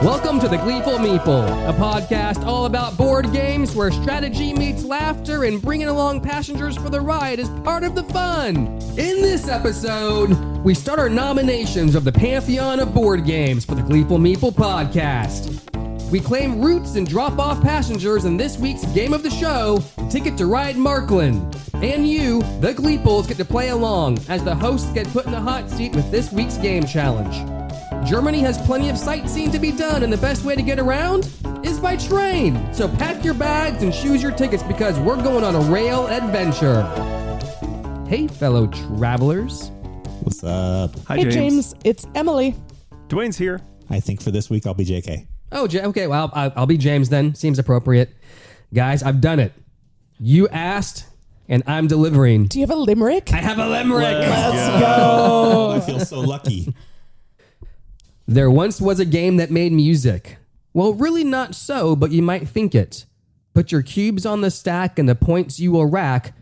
Welcome to the Gleeful Meeple, a podcast all about board games where strategy meets laughter and bringing along passengers for the ride is part of the fun. In this episode, we start our nominations of the Pantheon of Board Games for the Gleeful Meeple podcast. We claim routes and drop off passengers in this week's game of the show, Ticket to Ride Marklin. And you, the Gleeples, get to play along as the hosts get put in the hot seat with this week's game challenge. Germany has plenty of sightseeing to be done, and the best way to get around is by train. So pack your bags and choose your tickets because we're going on a rail adventure. Hey, fellow travelers. What's up? Hi, hey, James. It's Emily. Dwayne's here. I think for this week, I'll be JK. Oh, okay. Well, I'll be James then. Seems appropriate. Guys, I've done it. You asked, and I'm delivering. Do you have a limerick? I have a limerick. Let's go. I feel so lucky. There once was a game that made music. Well, really not so, but you might think it. Put your cubes on the stack and the points you will rack.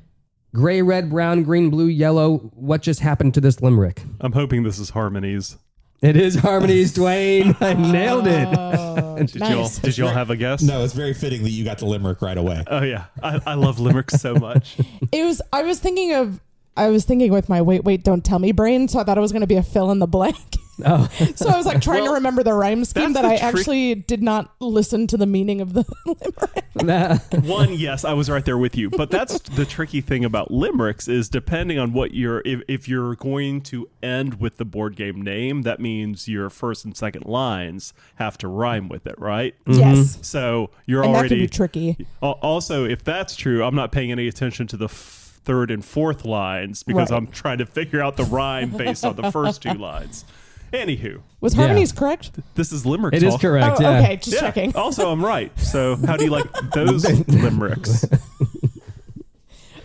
Gray, red, brown, green, blue, yellow. What just happened to this limerick? I'm hoping this is Harmonies. It is Harmonies, Dwayne. I nailed it. Did y'all have a guess? No, it's very fitting that you got the limerick right away. Oh yeah, I love limericks so much. I was thinking with my wait, don't tell me brain, so I thought it was going to be a fill in the blank. Oh. So I was like trying to remember the rhyme scheme that I actually did not listen to the meaning of the limerick. One, yes, I was right there with you. But that's the tricky thing about limericks is depending on what if you're going to end with the board game name, that means your first and second lines have to rhyme with it, right? Yes. So you're and already... that could be tricky. Also, if that's true, I'm not paying any attention to the third and fourth lines because I'm trying to figure out the rhyme based on the first two lines. Anywho. Was Harmonies correct? This is limerick It talk. is correct, oh, yeah. Okay, just checking. Also, I'm right. So how do you like those limericks?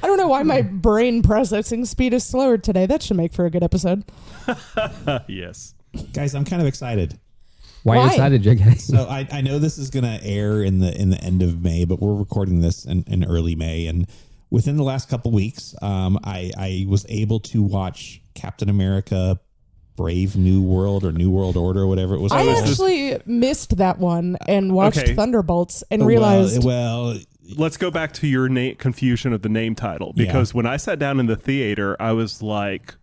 I don't know why my brain processing speed is slower today. That should make for a good episode. Yes. Guys, I'm kind of excited. Why are you excited, JK? So I know this is going to air in the end of May, but we're recording this in early May. And within the last couple weeks, I was able to watch Captain America Brave New World or New World Order or whatever it was. I actually missed that one and watched Thunderbolts and realized... Well, let's go back to your confusion of the name title. Because when I sat down in the theater, I was like,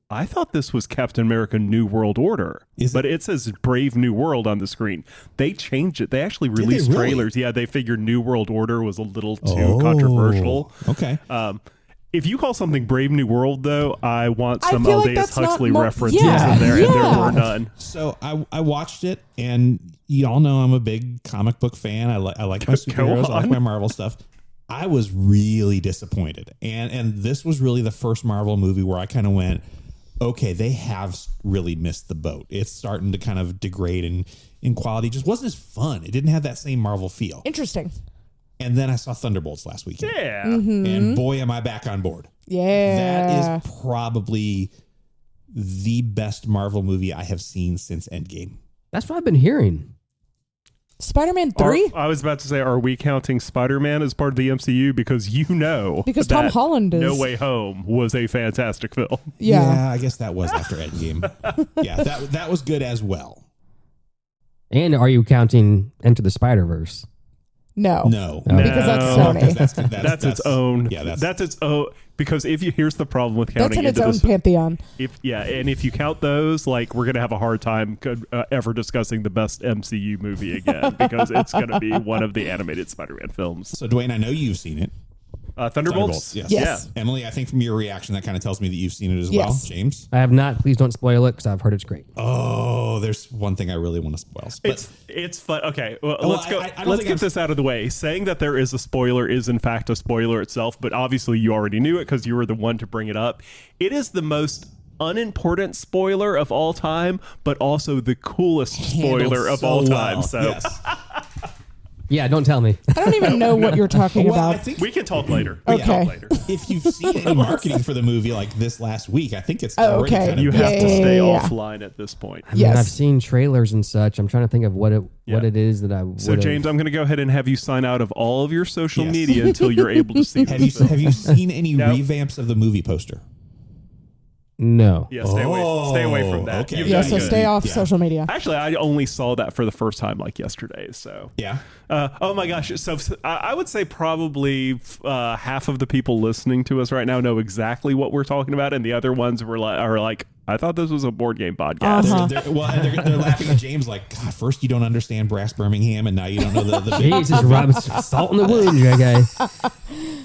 I thought this was Captain America New World Order. But it says Brave New World on the screen. They changed it. They actually released trailers. Yeah, they figured New World Order was a little too controversial. Okay. If you call something Brave New World, though, I want some Aldous Huxley references in there, and there were none. So I watched it, and y'all know I'm a big comic book fan. I like my superheroes. I like my Marvel stuff. I was really disappointed, and this was really the first Marvel movie where I kind of went, okay, they have really missed the boat. It's starting to kind of degrade in quality. It just wasn't as fun. It didn't have that same Marvel feel. Interesting. And then I saw Thunderbolts last weekend. Yeah. Mm-hmm. And boy, am I back on board. Yeah. That is probably the best Marvel movie I have seen since Endgame. That's what I've been hearing. Spider-Man 3? I was about to say, are we counting Spider-Man as part of the MCU? Because because Tom Holland is. No Way Home was a fantastic film. Yeah, I guess that was after Endgame. Yeah, that was good as well. And are you counting Into the Spider-Verse? No. Because that's Sony. That's its own. Yeah, that's its own. Because here's the problem with counting. That's in its own pantheon. And if you count those, like, we're gonna have a hard time ever discussing the best MCU movie again because it's gonna be one of the animated Spider-Man films. So Dwayne, I know you've seen it. Thunderbolts. Yes. Yeah. Emily, I think from your reaction, that kind of tells me that you've seen it as well. James? I have not. Please don't spoil it because I've heard it's great. Oh, there's one thing I really want to spoil. But It's fun. Okay, well, let's go. Let's get this out of the way. Saying that there is a spoiler is in fact a spoiler itself, but obviously you already knew it because you were the one to bring it up. It is the most unimportant spoiler of all time, but also the coolest spoiler of all time. So. Yes. Yeah, don't tell me. I don't even know what you're talking about. I think We can talk later. Okay. if you've seen any marketing for the movie like this last week, I think it's Oh, already okay. kind of You have to Yeah, stay yeah. offline at this point. I mean, Yes. I've seen trailers and such. I'm trying to think of what it is that I would. So, James, I'm going to go ahead and have you sign out of all of your social Yes. media until you're able to see Have this you film. seen any No. revamps of the movie poster? No. Yeah, stay away from that. Okay. You've Yeah, done so good. stay off Yeah. social media. Actually, I only saw that for the first time like yesterday. So, Yeah. oh my gosh. So I would say probably half of the people listening to us right now know exactly what we're talking about, and the other ones are like, I thought this was a board game podcast. They're laughing at James like, God, first you don't understand Brass Birmingham, and now you don't know the Jesus, Rob, salt in the wound, you guy.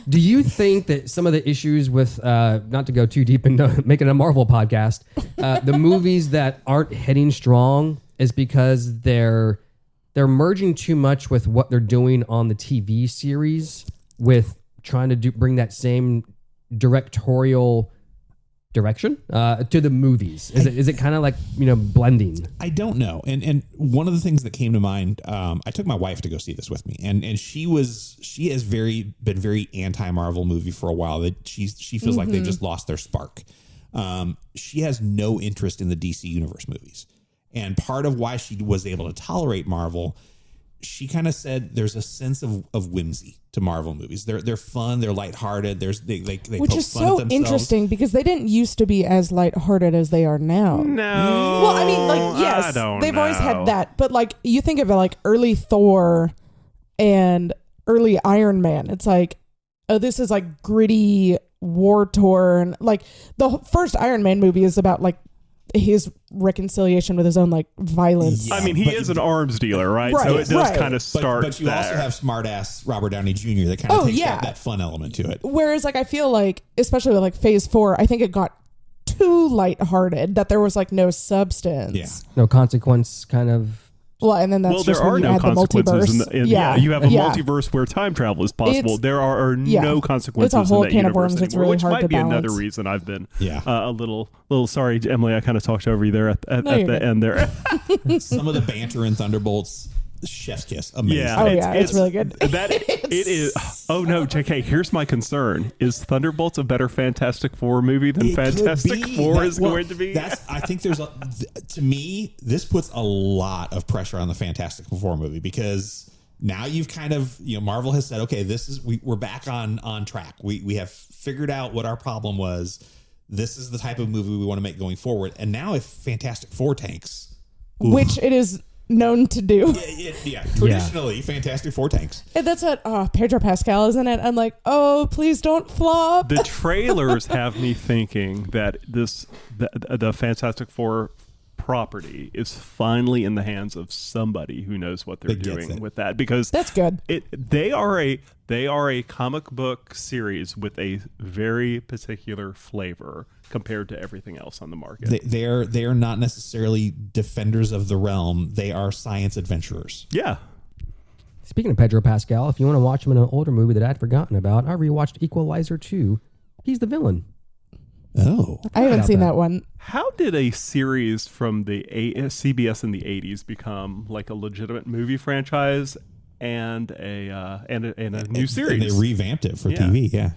Do you think that some of the issues with, not to go too deep into making a Marvel podcast, the movies that aren't hitting strong is because they're merging too much with what they're doing on the TV series with trying to bring that same directorial direction to the movies? Is it kind of like, blending? I don't know. And one of the things that came to mind, I took my wife to go see this with me, and she has been very anti-Marvel movie for a while. That she feels like they've just lost their spark. She has no interest in the DC Universe movies, and part of why she was able to tolerate Marvel, she kind of said there's a sense of whimsy to Marvel movies. They're fun, they're lighthearted. They Which is so interesting because they didn't used to be as lighthearted as they are now. No. Well, I mean, like, yes, they've always had that. But like, you think of it like early Thor and early Iron Man. It's like, oh, this is like gritty, war torn. Like the first Iron Man movie is about like his reconciliation with his own like violence. Yeah, I mean, he is an arms dealer, right? Right, so it does right. kind of start But you there. also have smart ass Robert Downey Jr. that kind of takes that fun element to it. Whereas like I feel like, especially with like Phase 4, I think it got too lighthearted that there was like no substance. Yeah. No consequence, kind of. Well, and then that's there just are when you no add the consequences. multiverse. You have a multiverse where time travel is possible. There are no consequences it's a whole in that can of universe worms. It's anymore, really which hard might to be balance. another reason I've been a little sorry, Emily. I kind of talked over you there at the end there. Some of the banter in Thunderbolts, chef's kiss, amazing. Yeah, it's really good. It is. Oh no, JK. Here's my concern: is Thunderbolts a better Fantastic Four movie than Fantastic Four is going to be? I think to me, this puts a lot of pressure on the Fantastic Four movie because now you've kind of, Marvel has said, okay, we're back on track. We have figured out what our problem was. This is the type of movie we want to make going forward. And now if Fantastic Four tanks, which it is known to do. Traditionally, Fantastic Four tanks. And that's what Pedro Pascal is in it. I'm like, oh, please don't flop. The trailers have me thinking that the Fantastic Four property is finally in the hands of somebody who knows what they're doing with that, because that's good. They are a comic book series with a very particular flavor compared to everything else on the market. They are not necessarily defenders of the realm. They are science adventurers. Yeah. Speaking of Pedro Pascal, if you want to watch him in an older movie that I'd forgotten about, I rewatched Equalizer 2. He's the villain. Oh, I haven't seen that one. How did a series from the CBS in the 80s become like a legitimate movie franchise and a new series? And they revamped it for TV. Yeah.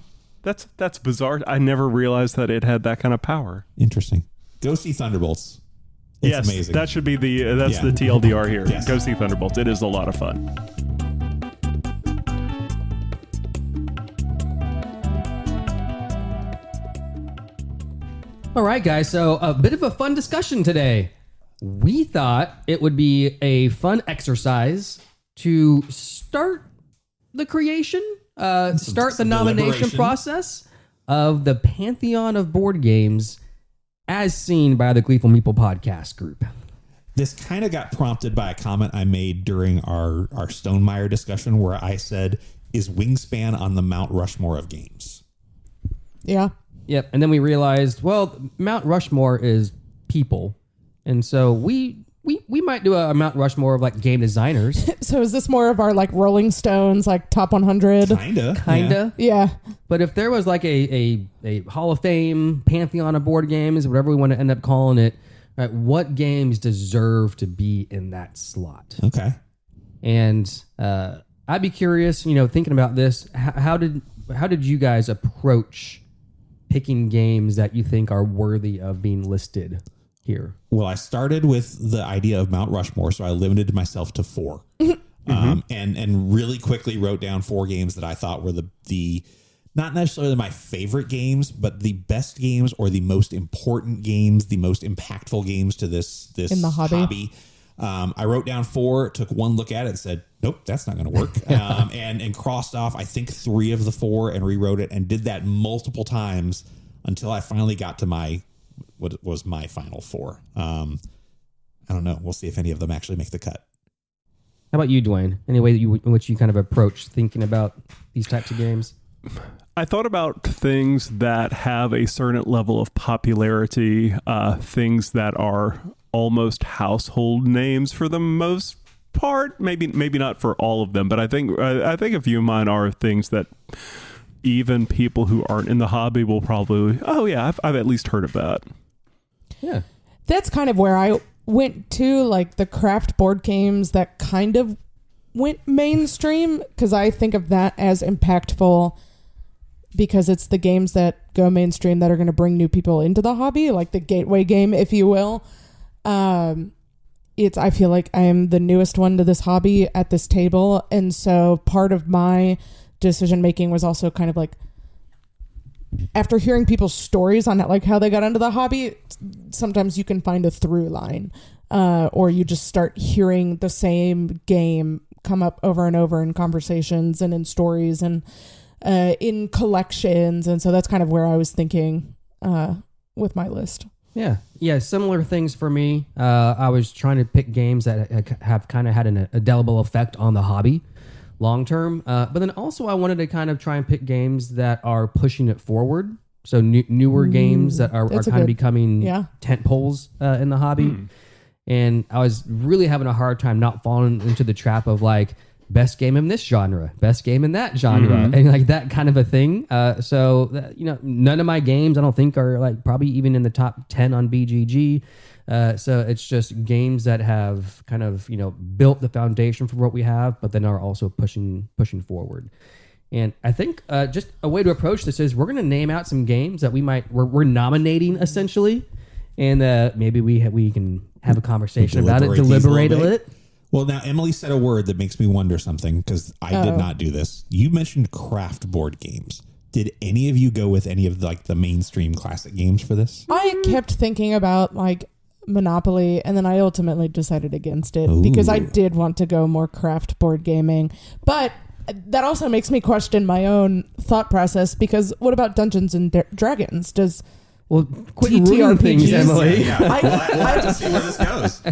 That's bizarre. I never realized that it had that kind of power. Interesting. Go see Thunderbolts. It's amazing. That should be the TLDR here. Yes. Go see Thunderbolts. It is a lot of fun. All right, guys. So a bit of a fun discussion today. We thought it would be a fun exercise to start the creation, start the nomination process of the Pantheon of Board Games as seen by the Gleeful Meeple podcast group. This kind of got prompted by a comment I made during our Stonemeyer discussion where I said, is Wingspan on the Mount Rushmore of games? Yeah. Yep. And then we realized, well, Mount Rushmore is people. And so we might do a Mount Rushmore of like game designers. So is this more of our like Rolling Stones, like top 100? Kinda. Yeah. But if there was like a Hall of Fame, Pantheon of Board Games, whatever we want to end up calling it, right, what games deserve to be in that slot? Okay. And I'd be curious, thinking about this, how did you guys approach picking games that you think are worthy of being listed here? Well, I started with the idea of Mount Rushmore, so I limited myself to 4. And really quickly wrote down 4 games that I thought were the not necessarily my favorite games, but the best games or the most important games, the most impactful games to this in the hobby. I wrote down 4, took one look at it and said, nope, that's not going to work. And crossed off, I think 3 of the 4 and rewrote it and did that multiple times until I finally got to what was my final 4. I don't know. We'll see if any of them actually make the cut. How about you, Dwayne? Any way in which you kind of approach thinking about these types of games? I thought about things that have a certain level of popularity, things that are almost household names for the most part. Maybe not for all of them, but I think a few of mine are things that even people who aren't in the hobby will probably, oh yeah, I've at least heard of that. Yeah, that's kind of where I went to, like the craft board games that kind of went mainstream, because I think of that as impactful because it's the games that go mainstream that are going to bring new people into the hobby, like the gateway game, if you will. I feel like I am the newest one to this hobby at this table, and so part of my decision making was also kind of like, after hearing people's stories on like how they got into the hobby, sometimes you can find a through line, or you just start hearing the same game come up over and over in conversations and in stories and in collections. And so that's kind of where I was thinking with my list. Yeah, similar things for me. I was trying to pick games that have kind of had an indelible effect on the hobby long term. But then also I wanted to kind of try and pick games that are pushing it forward. So newer games that are kind of becoming tent poles in the hobby. And I was really having a hard time not falling into the trap of like best game in this genre, best game in that genre, and like that kind of a thing. So none of my games I don't think are like probably even in the top 10 on BGG. So it's just games that have kind of, built the foundation for what we have, but then are also pushing forward. And I think just a way to approach this is we're going to name out some games that we're nominating essentially. And maybe we can have a conversation about it, deliberate a little bit. Well, now Emily said a word that makes me wonder something, because I did not do this. You mentioned craft board games. Did any of you go with any of the mainstream classic games for this? I kept thinking about like Monopoly, and then I ultimately decided against it because I did want to go more craft board gaming. But that also makes me question my own thought process, because what about Dungeons and Dragons? Well, quit ruining things, Emily. I have to see where this goes.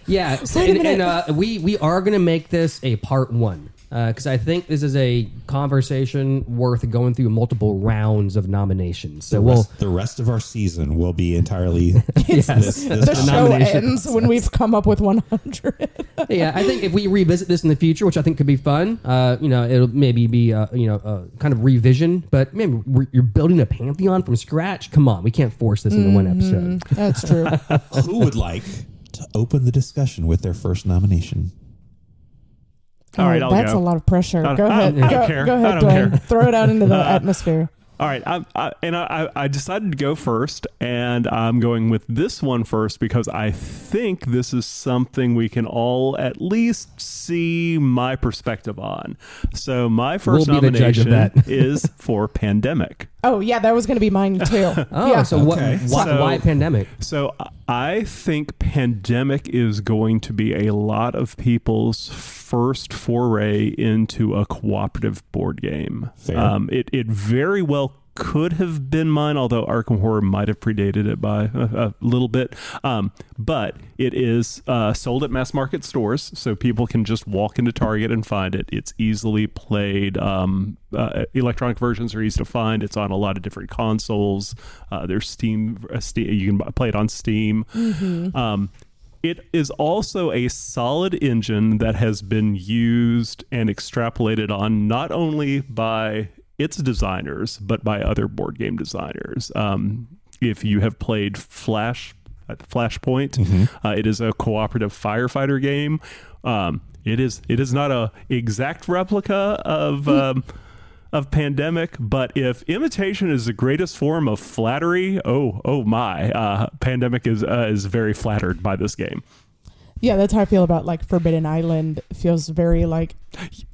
Yeah, so, and we are going to make this a part 1. Because I think this is a conversation worth going through multiple rounds of nominations. So the rest of our season will be entirely the show ends when we've come up with 100. Yeah, I think if we revisit this in the future, which I think could be fun, it'll maybe be kind of revision. But man, you're building a Pantheon from scratch. Come on, we can't force this into one episode. That's true. Who would like to open the discussion with their first nomination? All right, I'll that's go. a lot of pressure. Go ahead. I don't care. Go ahead, Dwayne. Throw it out into the atmosphere. All right, I decided to go first, and I'm going with this one first because I think this is something we can all at least see my perspective on. So my first nomination is for Pandemic. Oh, yeah, that was going to be mine too. So why Pandemic? So I think Pandemic is going to be a lot of people's first foray into a cooperative board game. It very well could have been mine, although Arkham Horror might have predated it by a little bit. But it is sold at mass market stores, so people can just walk into Target and find it. It's easily played. Electronic versions are easy to find. It's on a lot of different consoles. There's Steam. You can play it on Steam. It is also a solid engine that has been used and extrapolated on not only by its designers, but by other board game designers. If you have played Flash Flashpoint. It is a cooperative firefighter game. It is not a exact replica of Pandemic, but if imitation is the greatest form of flattery, oh my, Pandemic is very flattered by this game. Yeah, that's how I feel about like Forbidden Island. It feels very like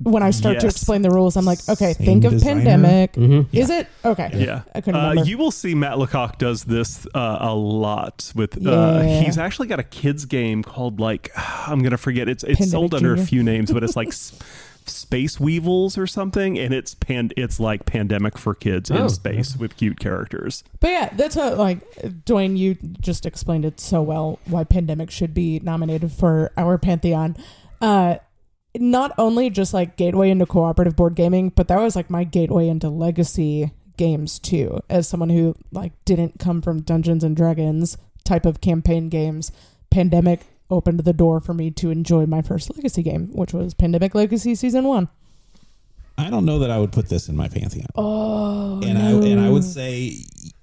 when I start to explain the rules, I'm like, okay, Same think of designer. Pandemic. Yeah. Is it? Okay. Yeah. I couldn't remember. You will see Matt Lecoq does this a lot with he's actually got a kids game called like I'm gonna forget it's Pandemic sold under Junior. a few names, but it's like Space Weevils or something, and it's like Pandemic for kids in space with cute characters. But yeah, that's how, like, Dwayne, you just explained it so well why Pandemic should be nominated for our Pantheon. Not only just like gateway into cooperative board gaming, but that was like my gateway into legacy games too. As someone who like didn't come from Dungeons and Dragons type of campaign games, Pandemic opened the door for me to enjoy my first legacy game, which was Pandemic Legacy Season 1. I don't know that I would put this in my Pantheon. Oh, and I would say,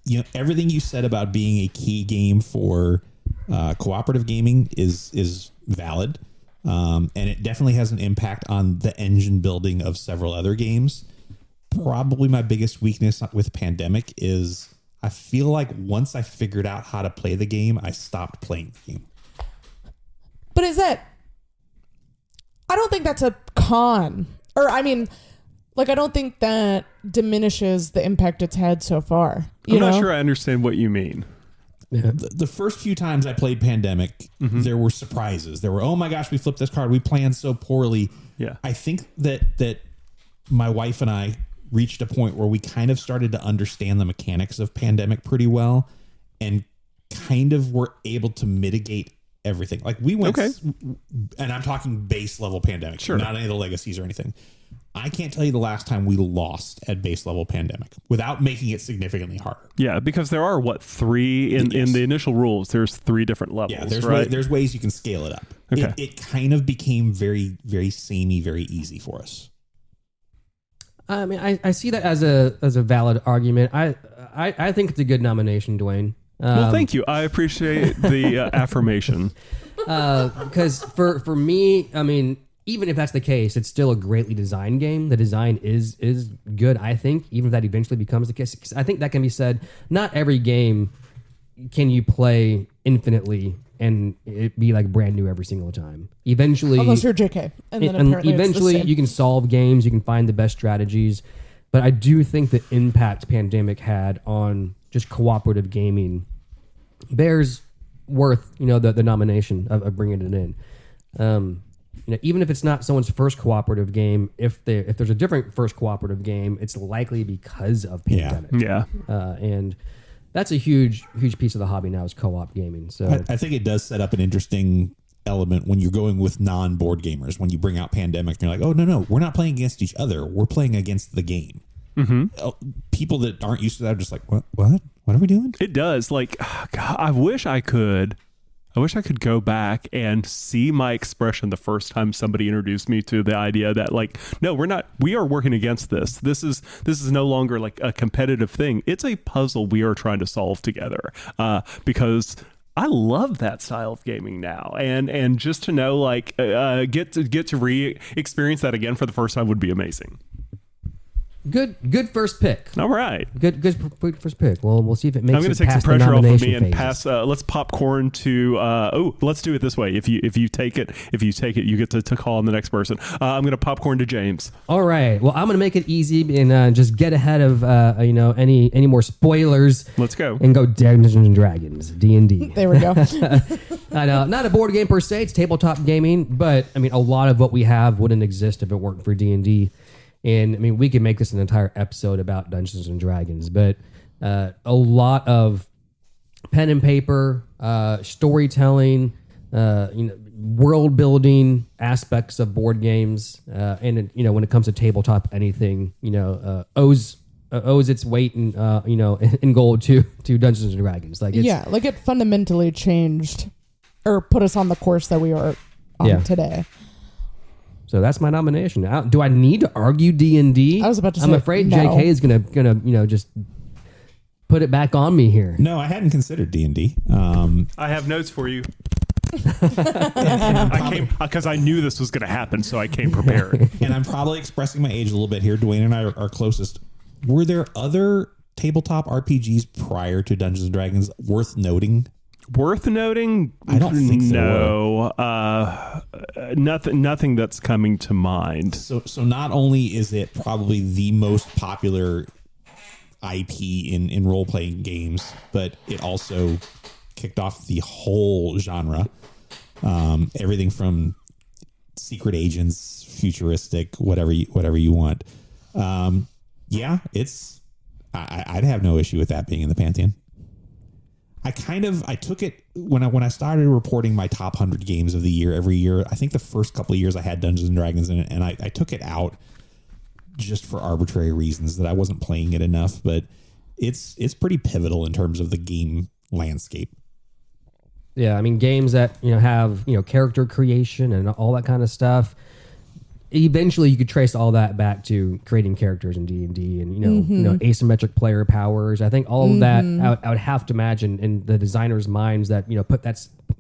you know, everything you said about being a key game for cooperative gaming is valid, and it definitely has an impact on the engine building of several other games. Probably my biggest weakness with Pandemic is I feel like once I figured out how to play the game, I stopped playing the game. But is that... I don't think that's a con. Or, I mean, like, I don't think that diminishes the impact it's had so far. I'm not sure I understand what you mean. Yeah. The first few times I played Pandemic, there were surprises. There were, oh my gosh, we flipped this card. We planned so poorly. Yeah. I think that my wife and I reached a point where we kind of started to understand the mechanics of Pandemic pretty well and kind of were able to mitigate everything. Like we went, and I'm talking base level Pandemic, not any of the legacies or anything. I can't tell you the last time we lost at base level Pandemic without making it significantly harder. Yeah, because there are three in the initial rules. There's 3 different levels. Yeah, there's right? there's ways you can scale it up. Okay. It kind of became very, very samey, very easy for us. I mean, I see that as a valid argument. I think it's a good nomination, Dwayne. Well, thank you. I appreciate the affirmation. Because for me, I mean, even if that's the case, it's still a greatly designed game. The design is good, I think, even if that eventually becomes the case. 'Cause I think that can be said. Not every game can you play infinitely and it be like brand new every single time. Eventually, unless you're JK, and then apparently eventually it's the same. you can solve games, you can find the best strategies. But I do think the impact Pandemic had on just cooperative gaming bears worth, the nomination of bringing it in. Even if it's not someone's first cooperative game, if there's a different first cooperative game, it's likely because of Pandemic. Yeah. And that's a huge piece of the hobby now is co-op gaming. So I think it does set up an interesting element when you're going with non-board gamers. When you bring out Pandemic, and you're like, oh, no, we're not playing against each other. We're playing against the game. People that aren't used to that are just like, what are we doing? It does. Like, God, I wish I could go back and see my expression the first time somebody introduced me to the idea that, like, no, we are working against this. This is no longer like a competitive thing. It's a puzzle we are trying to solve together. Because I love that style of gaming now, and just to know, like, get to re-experience that again for the first time would be amazing. Good first pick. All right. Good first pick. Well, we'll see if it makes. I'm going to take some pressure off of me and pass. Let's popcorn to. Let's do it this way. If you take it, you get to call on the next person. I'm going to popcorn to James. All right. Well, I'm going to make it easy and just get ahead of any more spoilers. Let's go and go Dungeons and Dragons, D&D. There we go. I know, not a board game per se. It's tabletop gaming, but I mean, a lot of what we have wouldn't exist if it weren't for D&D. And I mean, we could make this an entire episode about Dungeons and Dragons, but a lot of pen and paper, storytelling, world building aspects of board games, and when it comes to tabletop, anything owes its weight in gold to Dungeons and Dragons. Like it fundamentally changed or put us on the course that we are on today. So that's my nomination. Do I need to argue D&D? I was about to say, I'm afraid no. JK is gonna just put it back on me here. No, I hadn't considered D&D. I have notes for you. I came because I knew this was going to happen, so I came prepared. And I'm probably expressing my age a little bit here. Dwayne and I are closest. Were there other tabletop RPGs prior to Dungeons and Dragons worth noting? Worth noting? I don't think so. Nothing that's coming to mind. So not only is it probably the most popular IP in role-playing games, but it also kicked off the whole genre. Everything from secret agents, futuristic, whatever you want. Yeah, I'd have no issue with that being in the Pantheon. I took it when I started reporting my top 100 games of the year every year. I think the first couple of years I had Dungeons and Dragons in it, and I took it out just for arbitrary reasons that I wasn't playing it enough. But it's pretty pivotal in terms of the game landscape. Yeah, I mean, games that have character creation and all that kind of stuff. Eventually, you could trace all that back to creating characters in D&D and asymmetric player powers. I think all of that I would have to imagine in the designers' minds that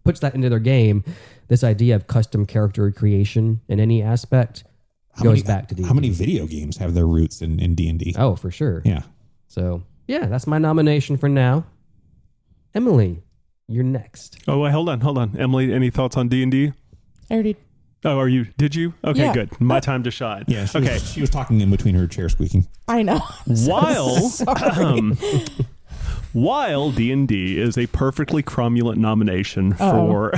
puts that into their game. This idea of custom character creation in any aspect goes back to D&D. How many video games have their roots in D&D? Oh, for sure. Yeah. So yeah, that's my nomination for now. Emily, you're next. Oh, wait, hold on. Emily, any thoughts on D&D? I already. Oh, did you? Okay, Yeah. Good. My time to shine. Yeah. She was talking in between her chair squeaking. I know. While D&D is a perfectly cromulent nomination for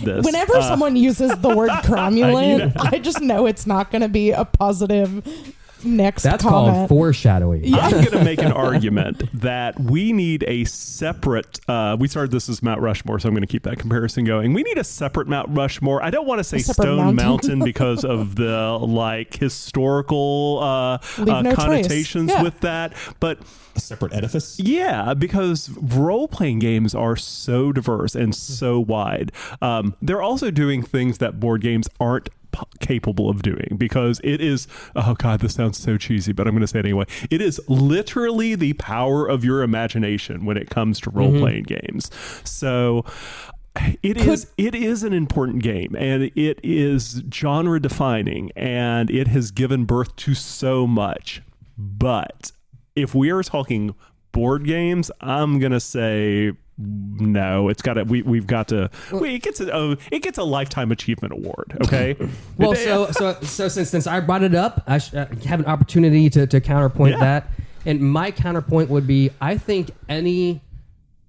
this. Whenever someone uses the word cromulent, I just know it's not going to be a positive next That's comment. called foreshadowing. Yeah. I'm going to make an argument that we need a separate, we started this as Mount Rushmore, so I'm going to keep that comparison going. We need a separate Mount Rushmore. I don't want to say Stone Mountain because of the historical connotations with that, but a separate edifice? Yeah, because role-playing games are so diverse and so wide. They're also doing things that board games aren't capable of doing, because it is, oh God, this sounds so cheesy, but I'm going to say it anyway. It is literally the power of your imagination when it comes to role-playing games. So it is an important game, and it is genre defining, and it has given birth to so much. But if we are talking board games, I'm going to say no, it's got to. We've got to. It gets a lifetime achievement award. Okay. Well, so since I brought it up, I have an opportunity to counterpoint that, and my counterpoint would be: I think any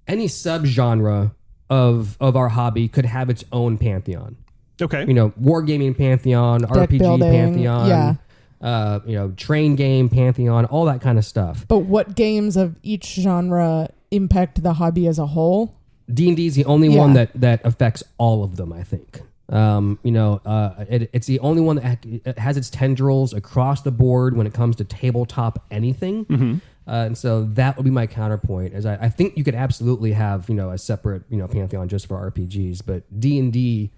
subgenre of our hobby could have its own pantheon. Okay. Wargaming pantheon, Deck RPG building, pantheon. yeah. Train game pantheon, all that kind of stuff. But what games of each genre impact the hobby as a whole? D&D is the only one that affects all of them, I think. It's the only one that has its tendrils across the board when it comes to tabletop anything. Mm-hmm. And so that would be my counterpoint. As I think you could absolutely have a separate pantheon just for RPGs, but D&D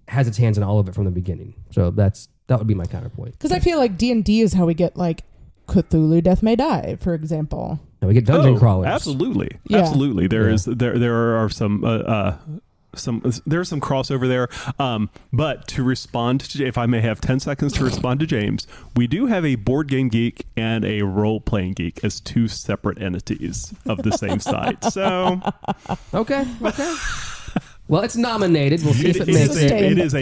has its hands in all of it from the beginning. So that would be my counterpoint. Because I feel like D&D is how we get Cthulhu Death May Die, for example. And we get dungeon crawlers. Absolutely. Yeah. Absolutely. There are some there's some crossover there. But to respond to, if I may have 10 seconds to respond to James, we do have a board game geek and a role playing geek as two separate entities of the same site. So okay. Well, it's nominated. We'll see if it makes it. It is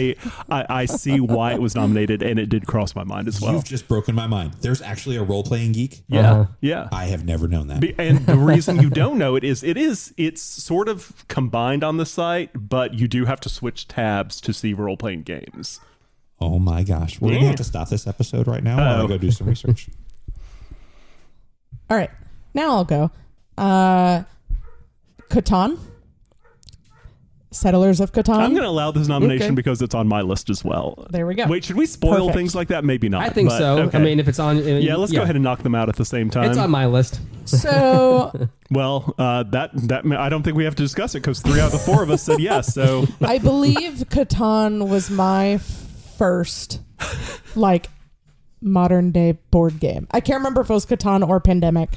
I see why it was nominated, and it did cross my mind as well. You've just broken my mind. There's actually a role-playing geek? Yeah. Yeah. I have never known that. And the reason you don't know it's sort of combined on the site, but you do have to switch tabs to see role-playing games. Oh my gosh. We're going to have to stop this episode right now while I go do some research. All right. Now I'll go. Catan. Settlers of Catan. I'm going to allow this nomination because it's on my list as well. There we go. Wait, should we spoil Perfect. things like that? Maybe not. I think so. Okay. I mean, if it's on... let's go ahead and knock them out at the same time. It's on my list. So... Well, that I don't think we have to discuss it because 3 out of the 4 of us said yes. So I believe Catan was my first, modern day board game. I can't remember if it was Catan or Pandemic.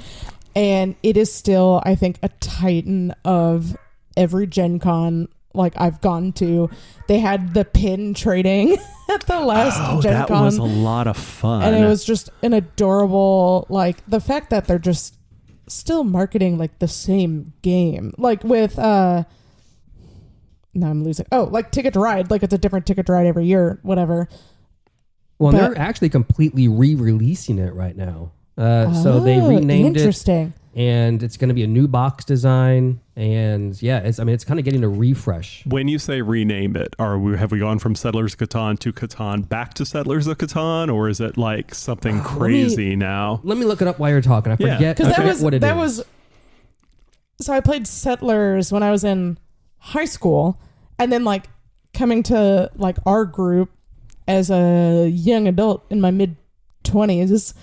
And it is still, I think, a titan of every Gen Con like I've gone to. They had the pin trading at the last Gen Con. That was a lot of fun. And it was just an adorable, like, the fact that they're just still marketing like the same game. Like with now I'm losing. Oh, like Ticket to Ride. Like it's a different Ticket to Ride every year, whatever. Well, they're actually completely re-releasing it right now. So they renamed it, and it's going to be a new box design. And yeah, it's kind of getting a refresh. When you say rename it, have we gone from Settlers of Catan to Catan back to Settlers of Catan, or is it like something crazy now? Let me look it up while you're talking. I forget what it is. So I played Settlers when I was in high school, and then like coming to like our group as a young adult in my mid-20s,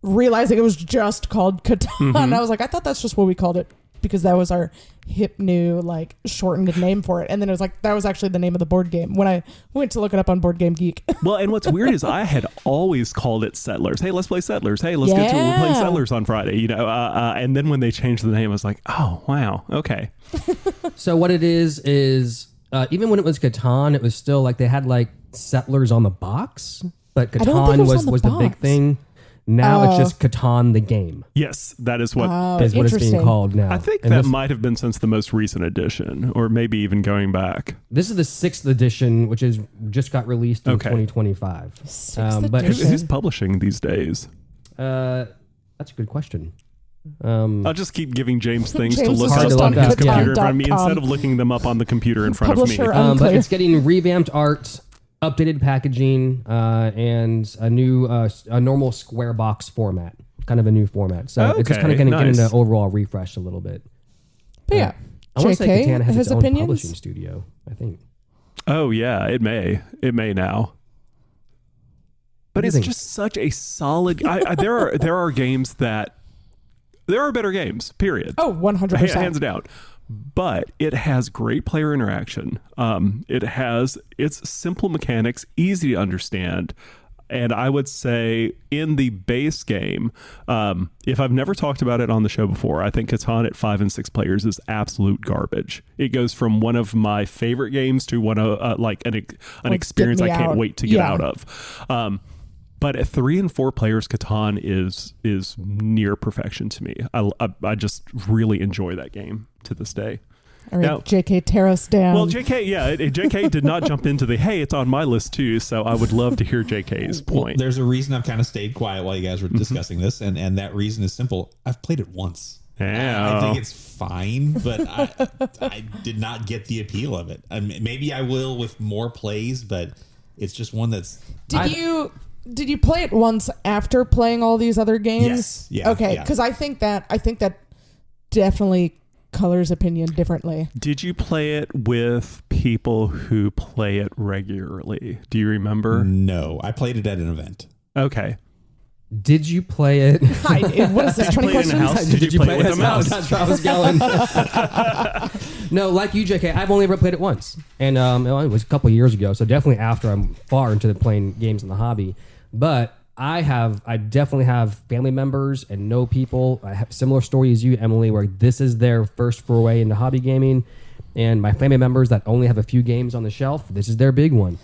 realizing it was just called Catan. Mm-hmm. I was like, I thought that's just what we called it because that was our hip new like shortened name for it. And then it was like, that was actually the name of the board game when I went to look it up on Board Game Geek. Well, and what's weird is I had always called it Settlers. Hey, let's play Settlers. Hey, let's get to it. We're playing Settlers on Friday, you know? And then when they changed the name, I was like, oh, wow. Okay. So what it is even when it was Catan, it was still like they had like Settlers on the box, but Catan was the big thing. Now it's just Catan the game. Yes, that is what it's being called now. I think that might have been since the most recent edition, or maybe even going back. This is the 6th edition, which is just got released in 2025. But who's publishing these days? That's a good question. I'll just keep giving James things to look up on his computer in front of me instead of looking them up on the computer in front of me. But it's getting revamped art, updated packaging, and a new a normal square box format, kind of a new format. So it's just kind of getting an overall refresh a little bit. But yeah, I want to say Catan has its own opinions? publishing studio, I think. Oh yeah, it may now. But it's just such a solid. There are games that. There are better games, period. Oh, 100%. Hands down. But it has great player interaction. It has its simple mechanics, easy to understand. And I would say in the base game, if I've never talked about it on the show before, I think Catan at 5 and 6 players is absolute garbage. It goes from one of my favorite games to one of like an experience I can't wait to get out of. But at 3 and 4 players, Catan is near perfection to me. I just really enjoy that game to this day. All right, now, JK, tear us down. Well, JK did not jump into hey, it's on my list too, so I would love to hear JK's point. Well, there's a reason I've kind of stayed quiet while you guys were discussing this, and that reason is simple. I've played it once. I think it's fine, but I did not get the appeal of it. Maybe I will with more plays, but it's just one that's... Did you play it once after playing all these other games? Yes. Yeah. Okay, because I think that definitely colors opinion differently. Did you play it with people who play it regularly? Do you remember? No, I played it at an event. Okay. Did you play it? What is this? 20 questions? Did you play it with a mouse? That's where I was going. No, like you, JK, I've only ever played it once, and it was a couple years ago. So definitely after I'm far into playing games in the hobby. But I definitely have family members and know people. I have similar story as you, Emily, where this is their first foray into hobby gaming. And my family members that only have a few games on the shelf, this is their big one.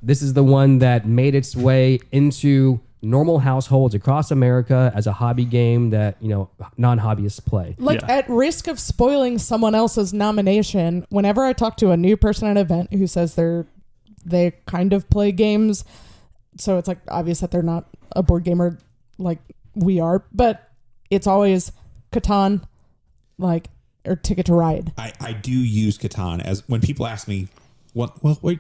This is the one that made its way into normal households across America as a hobby game that, non-hobbyists play. At risk of spoiling someone else's nomination, whenever I talk to a new person at an event who says they kind of play games, so it's like obvious that they're not a board gamer like we are, but it's always Catan, or Ticket to Ride. I do use Catan as when people ask me, well,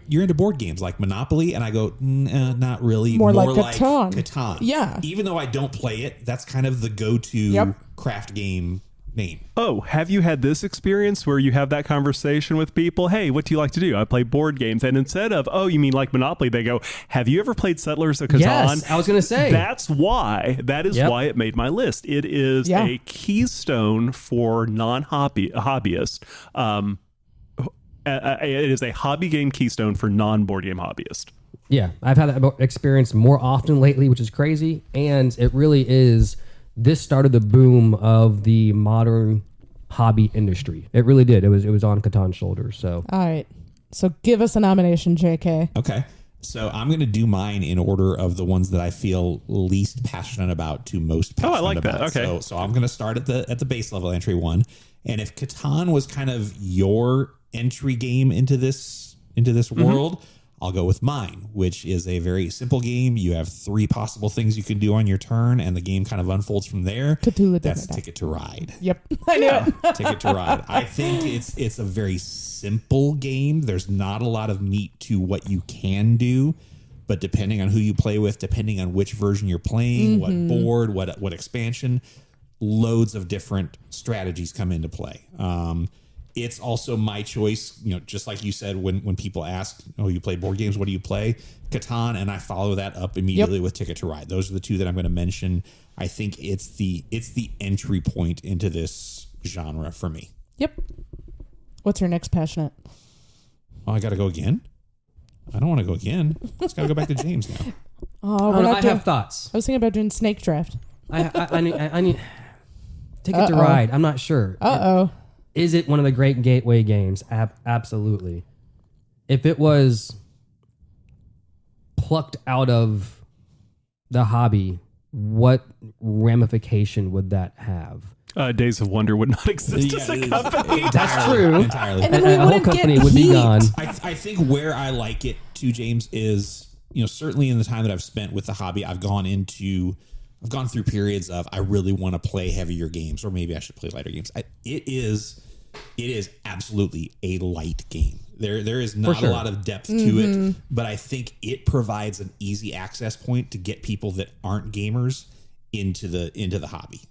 you're into board games like Monopoly, and I go, not really. More like Catan. Catan. Yeah. Even though I don't play it, that's kind of the go-to craft game name. Oh, have you had this experience where you have that conversation with people? Hey, what do you like to do? I play board games. And instead of, oh, you mean like Monopoly? They go, have you ever played Settlers of Catan? Yes, I was going to say. That is why it made my list. It is a keystone for non-hobbyists. It is a hobby game keystone for non-board game hobbyists. Yeah, I've had that experience more often lately, which is crazy. And it really is this started the boom of the modern hobby industry. It really did. It was on Catan's shoulders. So all right. So give us a nomination, JK. Okay. So I'm going to do mine in order of the ones that I feel least passionate about to most passionate about. I like that. Okay. So I'm going to start at the base level entry one. And if Catan was kind of your entry game into this world, I'll go with mine, which is a very simple game. You have 3 possible things you can do on your turn, and the game kind of unfolds from there. Cthulhu. That's Ticket to Ride. Yep, I knew it. Ticket to Ride. I think it's a very simple game. There's not a lot of meat to what you can do, but depending on who you play with, depending on which version you're playing, what board, what expansion, loads of different strategies come into play. It's also my choice, just like you said, when people ask, oh, you play board games, what do you play? Catan, and I follow that up immediately with Ticket to Ride. Those are the 2 that I'm going to mention. I think it's the entry point into this genre for me. Yep. What's your next passionate? Oh, I got to go again? I don't want to go again. It's got to go back to James now. I have thoughts. I was thinking about doing Snake Draft. I need Ticket to Ride. I'm not sure. Is it one of the great gateway games? Absolutely. If it was plucked out of the hobby, what ramification would that have? Days of Wonder would not exist as a company. That's true. Entirely. And then a whole company would be gone. I think where I like it too, James, is, certainly in the time that I've spent with the hobby, I've gone through periods of I really want to play heavier games, or maybe I should play lighter games. It is absolutely a light game. There is not a lot of depth to it, but I think it provides an easy access point to get people that aren't gamers into the hobby.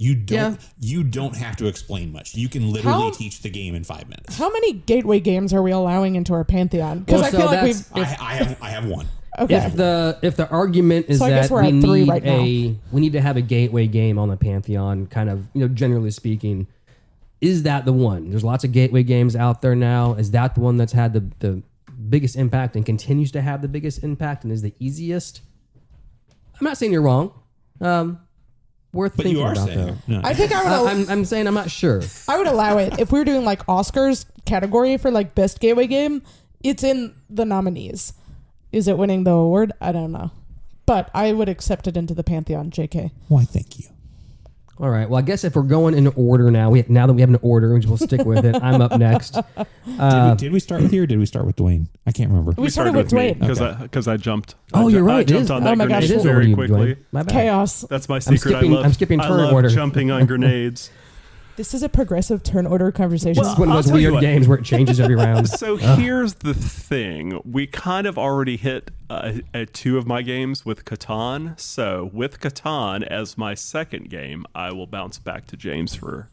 You don't have to explain much. You can literally teach the game in 5 minutes. How many gateway games are we allowing into our Pantheon? Because I feel like I have one. Okay. If the argument is that we need to have a gateway game on the Pantheon, kind of, generally speaking, is that the one? There's lots of gateway games out there now. Is that the one that's had the biggest impact and continues to have the biggest impact and is the easiest? I'm not saying you're wrong. Worth but thinking you are about, saying though. no. I think I would. I'm saying I'm not sure. I would allow it if we were doing like Oscars category for like best gateway game. It's in the nominees. Is it winning the award? I don't know, but I would accept it into the Pantheon. JK. Why? Thank you. All right. Well, I guess if we're going in order now, now that we have an order, we'll stick with it. I'm up next. Did we start with you or did we start with Dwayne? I can't remember. We started with Dwayne because I jumped. Oh, you're right. I jumped on that grenade it is very you, quickly. My bad. Chaos. That's my secret. I'm skipping turn order. Jumping on grenades. This is a progressive turn order conversation. This is one of those weird games where it changes every round. So here's the thing. We kind of already hit 2 of my games with Catan. So with Catan as my second game, I will bounce back to James for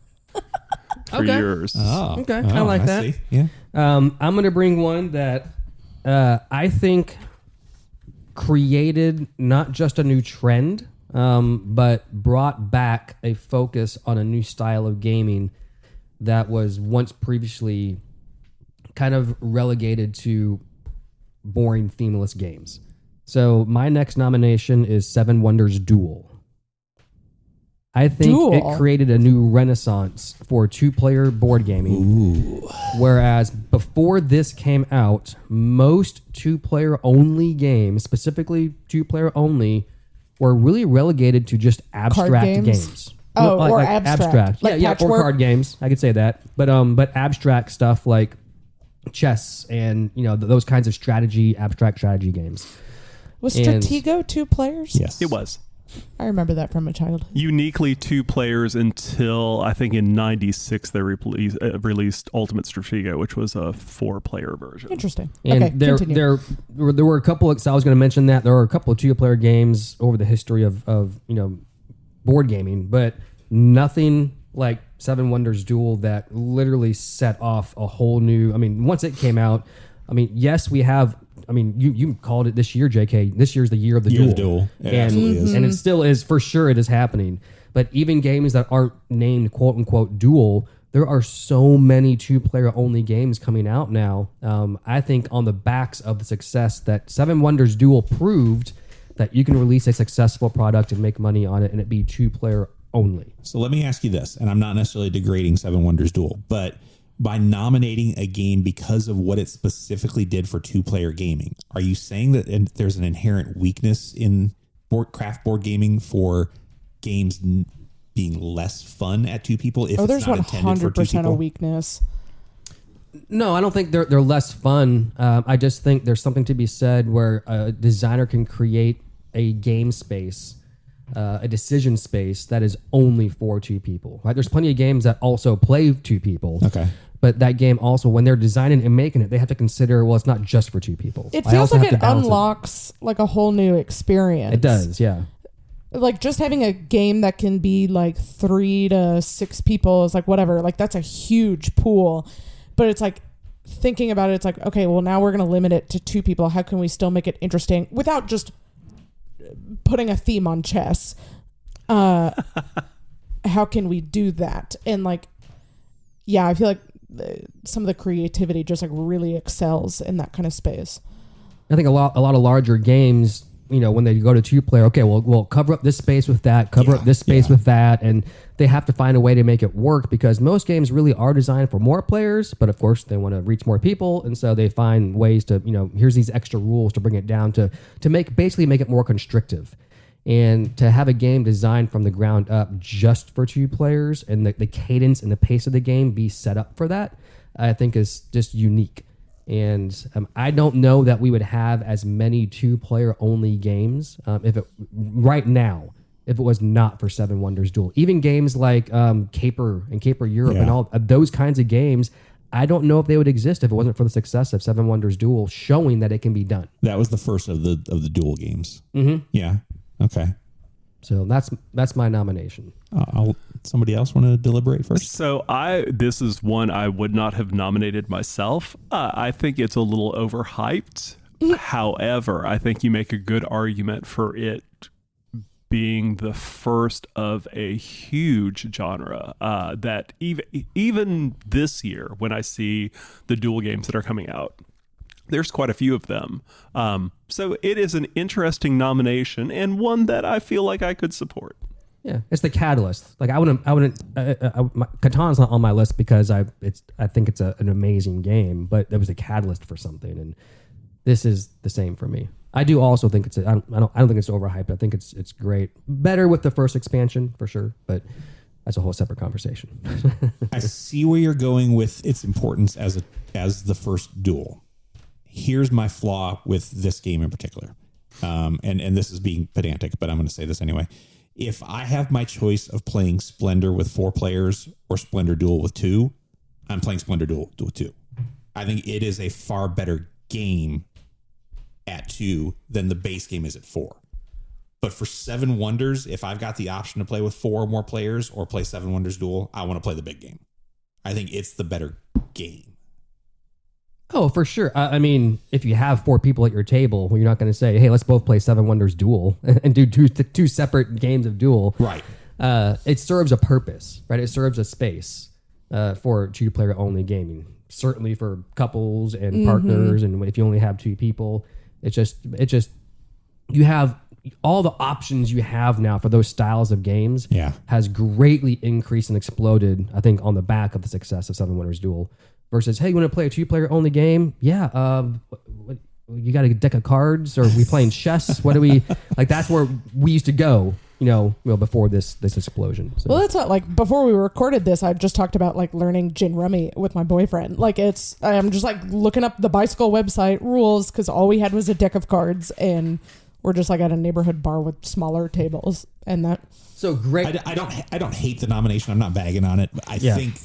yours. Oh, okay. I like that. See. Yeah. I'm going to bring one that I think created not just a new trend, but brought back a focus on a new style of gaming that was once previously kind of relegated to boring themeless games. So my next nomination is Seven Wonders Duel. I think it created a new renaissance for 2-player board gaming. Ooh. Whereas before this came out, most 2-player only games, specifically 2-player only, were really relegated to just abstract games. Oh, or abstract. Like or card games. I could say that. But abstract stuff like chess and those kinds of abstract strategy games. Was Stratego 2 players? Yes, it was. I remember that from my childhood. Uniquely 2 players until I think in '96 they released Ultimate Stratego, which was a 4-player version. Interesting. And okay, there were a couple of, so I was going to mention that there were a couple of 2-player games over the history of board gaming, but nothing like Seven Wonders Duel that literally set off a whole new. I mean, once it came out, yes, we have. You called it this year, JK. This year's the year of the duel. It absolutely is. And it still is, for sure it is happening. But even games that aren't named quote unquote duel, there are so many 2-player only games coming out now. I think on the backs of the success that Seven Wonders Duel proved that you can release a successful product and make money on it and it be 2-player only. So let me ask you this, and I'm not necessarily degrading Seven Wonders Duel, but by nominating a game because of what it specifically did for 2-player gaming, are you saying that there's an inherent weakness in craft board gaming for games being less fun at 2 people if it's not intended for 2 people? There's 100% a weakness. No, I don't think they're less fun. I just think there's something to be said where a designer can create a game space, a decision space that is only for 2 people. Right? There's plenty of games that also play 2 people. Okay. But that game also, when they're designing and making it, they have to consider, well, it's not just for 2 people. It feels like it unlocks like a whole new experience. It does, yeah. Like just having a game that can be like 3 to 6 people is like whatever. Like that's a huge pool. But it's like thinking about it, it's like, okay, well now we're going to limit it to 2 people. How can we still make it interesting without just putting a theme on chess? How can we do that? And like, yeah, I feel like some of the creativity just like really excels in that kind of space. I think a lot of larger games, you know, when they go to 2-player, okay, we'll cover up this space with that, cover up this space with that, and they have to find a way to make it work because most games really are designed for more players, but of course they want to reach more people, and so they find ways to, you know, here's these extra rules to bring it down to make it more constrictive. And to have a game designed from the ground up just for 2 players and the cadence and the pace of the game be set up for that, I think is just unique. And I don't know that we would have as many 2-player only games right now if it was not for Seven Wonders Duel. Even games like Caper and Caper Europe and all those kinds of games, I don't know if they would exist if it wasn't for the success of Seven Wonders Duel showing that it can be done. That was the first of the duel games. Mm-hmm. Yeah. Okay. So that's my nomination. Somebody else want to deliberate first? So this is one I would not have nominated myself. I think it's a little overhyped. However, I think you make a good argument for it being the first of a huge genre that even this year, when I see the duel games that are coming out, there's quite a few of them. So it is an interesting nomination and one that I feel like I could support. Yeah, it's the catalyst. Like Catan's not on my list because I think it's an amazing game, but it was a catalyst for something, and this is the same for me. I do also think I don't think it's overhyped. I think it's great. Better with the first expansion for sure, but that's a whole separate conversation. I see where you're going with its importance as the first duel. Here's my flaw with this game in particular. And this is being pedantic, but I'm going to say this anyway. If I have my choice of playing Splendor with 4 players or Splendor Duel with 2, I'm playing Splendor Duel with 2. I think it is a far better game at 2 than the base game is at 4. But for Seven Wonders, if I've got the option to play with 4 or more players or play Seven Wonders Duel, I want to play the big game. I think it's the better game. Oh, for sure. I mean, if you have 4 people at your table, well, you're not going to say, hey, let's both play Seven Wonders Duel and do two separate games of Duel. Right. It serves a purpose, right? It serves a space for 2-player only gaming. Certainly for couples and partners, and if you only have 2 people, it's just you have all the options you have now for those styles of games has greatly increased and exploded, I think, on the back of the success of Seven Wonders Duel. Versus, hey, you want to play a 2-player only game? Yeah. You got a deck of cards, or are we playing chess? What do we like? That's where we used to go, before this explosion. So. Well, that's not like before we recorded this. I just talked about like learning gin rummy with my boyfriend. Like I'm just like looking up the bicycle website rules because all we had was a deck of cards, and we're just like at a neighborhood bar with smaller tables, and that. So great. I don't hate the nomination. I'm not bagging on it. But I think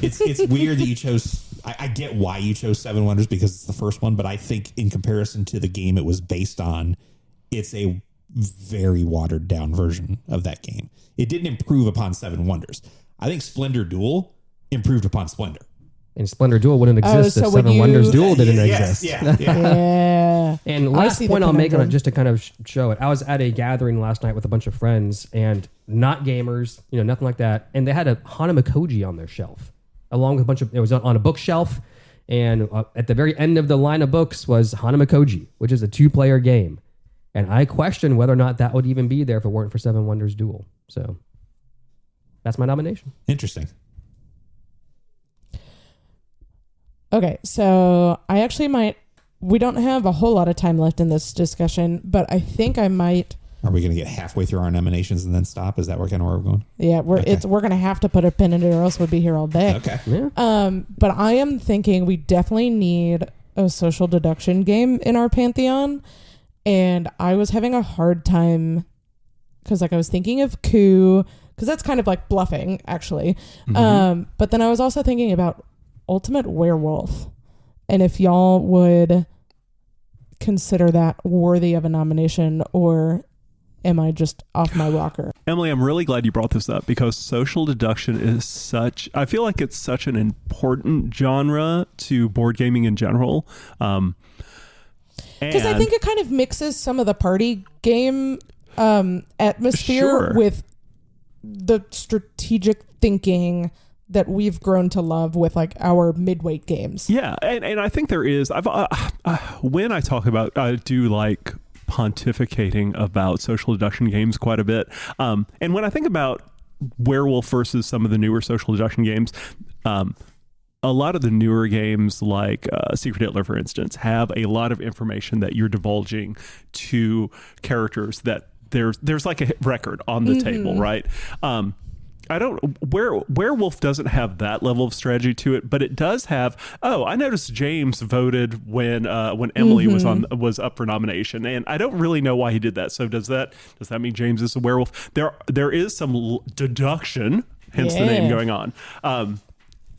it's weird that you chose. I get why you chose Seven Wonders because it's the first one, but I think in comparison to the game it was based on, it's a very watered down version of that game. It didn't improve upon Seven Wonders. I think Splendor Duel improved upon Splendor. And Splendor Duel wouldn't exist if Seven Wonders Duel didn't exist. Yeah. And last point I'll make on it, just to kind of show it, I was at a gathering last night with a bunch of friends and not gamers, nothing like that. And they had a Hanamakoji on their shelf, along with a bunch of, it was on a bookshelf. And at the very end of the line of books was Hanamakoji, which is a 2-player game. And I question whether or not that would even be there if it weren't for Seven Wonders Duel. So that's my nomination. Interesting. Okay, so I actually we don't have a whole lot of time left in this discussion, but I think I might. Are we going to get halfway through our nominations and then stop? Is that where we're going? Yeah, we're going to have to put a pin in it or else we'll be here all day. Okay. Yeah. But I am thinking we definitely need a social deduction game in our Pantheon. And I was having a hard time because I was thinking of coup, because that's kind of like bluffing, actually. Mm-hmm. But then I was also thinking about Ultimate Werewolf. And if y'all would consider that worthy of a nomination, or am I just off my rocker? Emily, I'm really glad you brought this up because social deduction is I feel like it's such an important genre to board gaming in general. Because I think it kind of mixes some of the party game atmosphere with the strategic thinking that we've grown to love with like our midweight games. Yeah, and I think there is. When I talk about, I do like pontificating about social deduction games quite a bit. And when I think about Werewolf versus some of the newer social deduction games, a lot of the newer games like Secret Hitler, for instance, have a lot of information that you're divulging to characters that there's like a record on the table, right? Werewolf doesn't have that level of strategy to it, but it does have. Oh, I noticed James voted when Emily was up for nomination, and I don't really know why he did that. So does that mean James is a werewolf? There is some deduction, hence the name going on.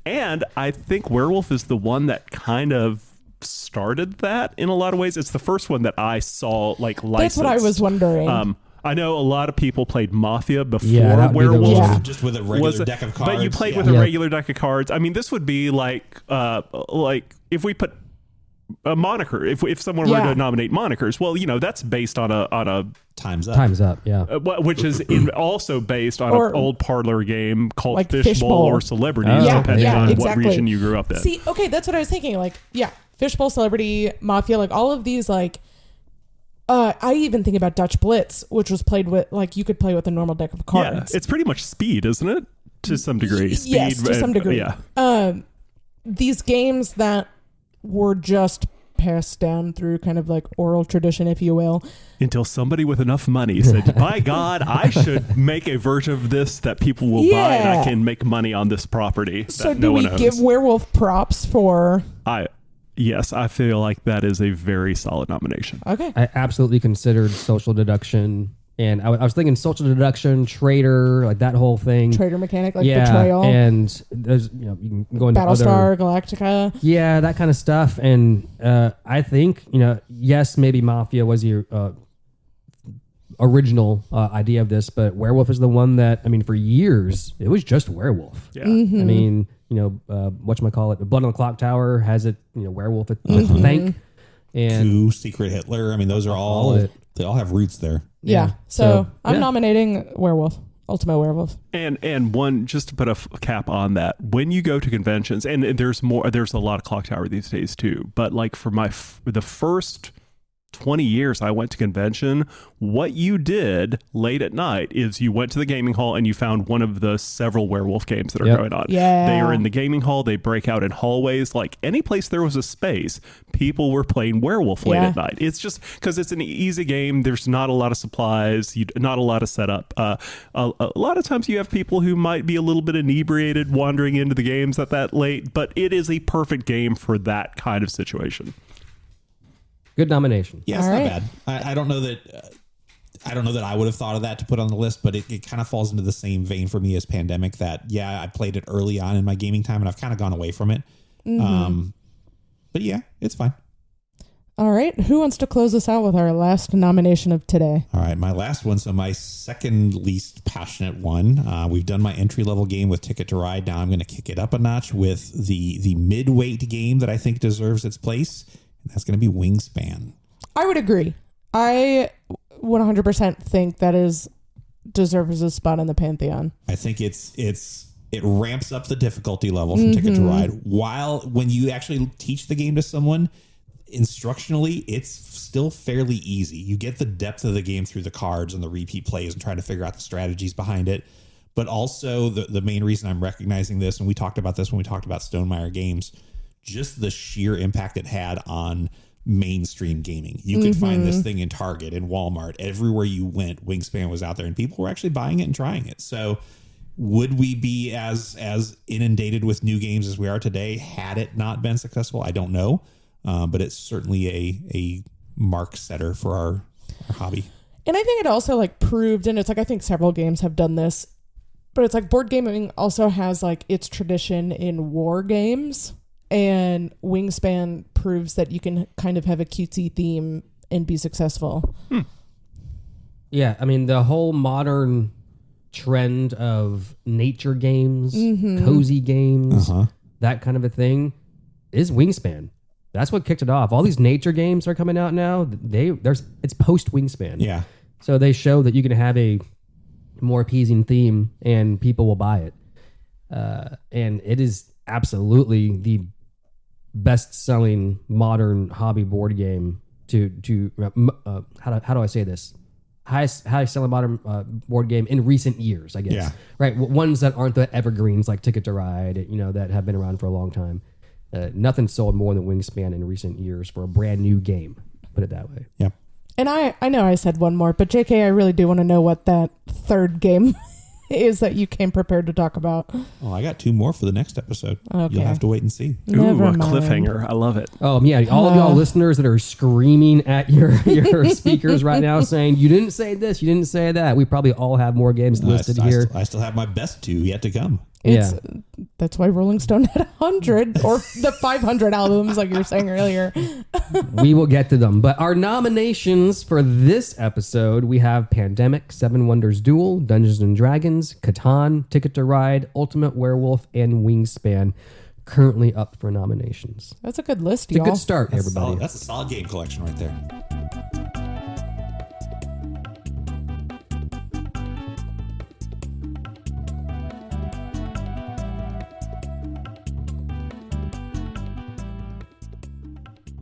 And I think Werewolf is the one that kind of started that in a lot of ways. It's the first one that I saw like licensed. That's what I was wondering. I know a lot of people played Mafia before Werewolf. Just with a regular deck of cards. But you played with a regular deck of cards. I mean, this would be like if we put a moniker, if someone were to nominate monikers, well, that's based on a Time's Up. Time's Up, yeah. Which is also based on an old parlor game called like Fishbowl or Celebrities, depending on what region you grew up in. See, okay, that's what I was thinking. Like, Fishbowl, Celebrity, Mafia, like all of these, like, I even think about Dutch Blitz, which was played with, like, you could play with a normal deck of cards. Yeah, it's pretty much Speed, isn't it? To some degree. Speed, yes, to some degree. Yeah. These games that were just passed down through kind of like oral tradition, if you will. Until somebody with enough money said, by God, I should make a version of this that people will buy and I can make money on this property. So do we give Werewolf props for... Yes, I feel like that is a very solid nomination. Okay. I absolutely considered social deduction. And I was thinking social deduction, traitor, like that whole thing. Traitor mechanic, like betrayal. And there's, you can go into Battlestar Galactica. Yeah, that kind of stuff. And I think, yes, maybe Mafia was your original idea of this, but Werewolf is the one that, I mean, for years, it was just Werewolf. Yeah. I mean, whatchamacallit, Blood on the Clock Tower has it, Werewolf, I think. And Coup, Secret Hitler. I mean, those are all they all have roots there. Yeah. So I'm nominating Werewolf, Ultimate Werewolf. And one, just to put a cap on that, when you go to conventions, and there's a lot of Clock Tower these days too, but like for the first 20 years I went to convention, what you did late at night is you went to the gaming hall and you found one of the several Werewolf games that are going on. Yeah. They are in the gaming hall. They break out in hallways. Like any place there was a space, people were playing Werewolf late at night. It's just because it's an easy game. There's not a lot of supplies, not a lot of setup. A lot of times you have people who might be a little bit inebriated wandering into the games at that late, but it is a perfect game for that kind of situation. good nomination. Yeah, it's not bad. I don't know that. I don't know that I would have thought of that to put on the list, but it kind of falls into the same vein for me as Pandemic. That I played it early on in my gaming time, and I've kind of gone away from it. Mm-hmm. But yeah, it's fine. All right, who wants to close us out with our last nomination of today? All right, my last one. So my second least passionate one. We've done my entry level game with Ticket to Ride. Now I'm going to kick it up a notch with the midweight game that I think deserves its place, and that's going to be Wingspan. I would agree. I 100% think that deserves a spot in the Pantheon. I think it ramps up the difficulty level from Ticket to Ride. When you actually teach the game to someone, instructionally, it's still fairly easy. You get the depth of the game through the cards and the repeat plays and trying to figure out the strategies behind it. But also the main reason I'm recognizing this, and we talked about this when we talked about Stonemaier Games, just the sheer impact it had on mainstream gaming. You could find this thing in Target and Walmart. Everywhere you went, Wingspan was out there and people were actually buying it and trying it. So would we be as inundated with new games as we are today had it not been successful? I don't know. But it's certainly a mark setter for our hobby. And I think it also like proved, and it's like I think several games have done this, but it's like board gaming also has like its tradition in war games, and Wingspan proves that you can kind of have a cutesy theme and be successful. Yeah, I mean the whole modern trend of nature games, cozy games, that kind of a thing is Wingspan. That's what kicked it off. All these nature games are coming out now. It's post Wingspan. Yeah. So they show that you can have a more appeasing theme and people will buy it. And it is absolutely the best-selling modern hobby board game how do I say this? Highest selling modern board game in recent years, I guess. Yeah. Right. Ones that aren't the evergreens like Ticket to Ride, that have been around for a long time. Nothing sold more than Wingspan in recent years for a brand new game. Put it that way. Yep. And I know I said one more, but JK, I really do want to know what that third game is that you came prepared to talk about. Oh, I got two more for the next episode. Okay. You'll have to wait and see. Never a mind. cliffhanger. I love it. Oh, yeah. All of y'all listeners that are screaming at your speakers right now saying, you didn't say this, you didn't say that. We probably all have more games listed here. I still have my best two yet to come. That's why Rolling Stone had 100 or the 500 albums, like you were saying earlier. We will get to them. But our nominations for this episode, we have Pandemic, Seven Wonders Duel, Dungeons and Dragons, Catan, Ticket to Ride, Ultimate Werewolf, and Wingspan currently up for nominations. That's a good list, It's y'all. a good start, everybody. That's a solid game collection right there.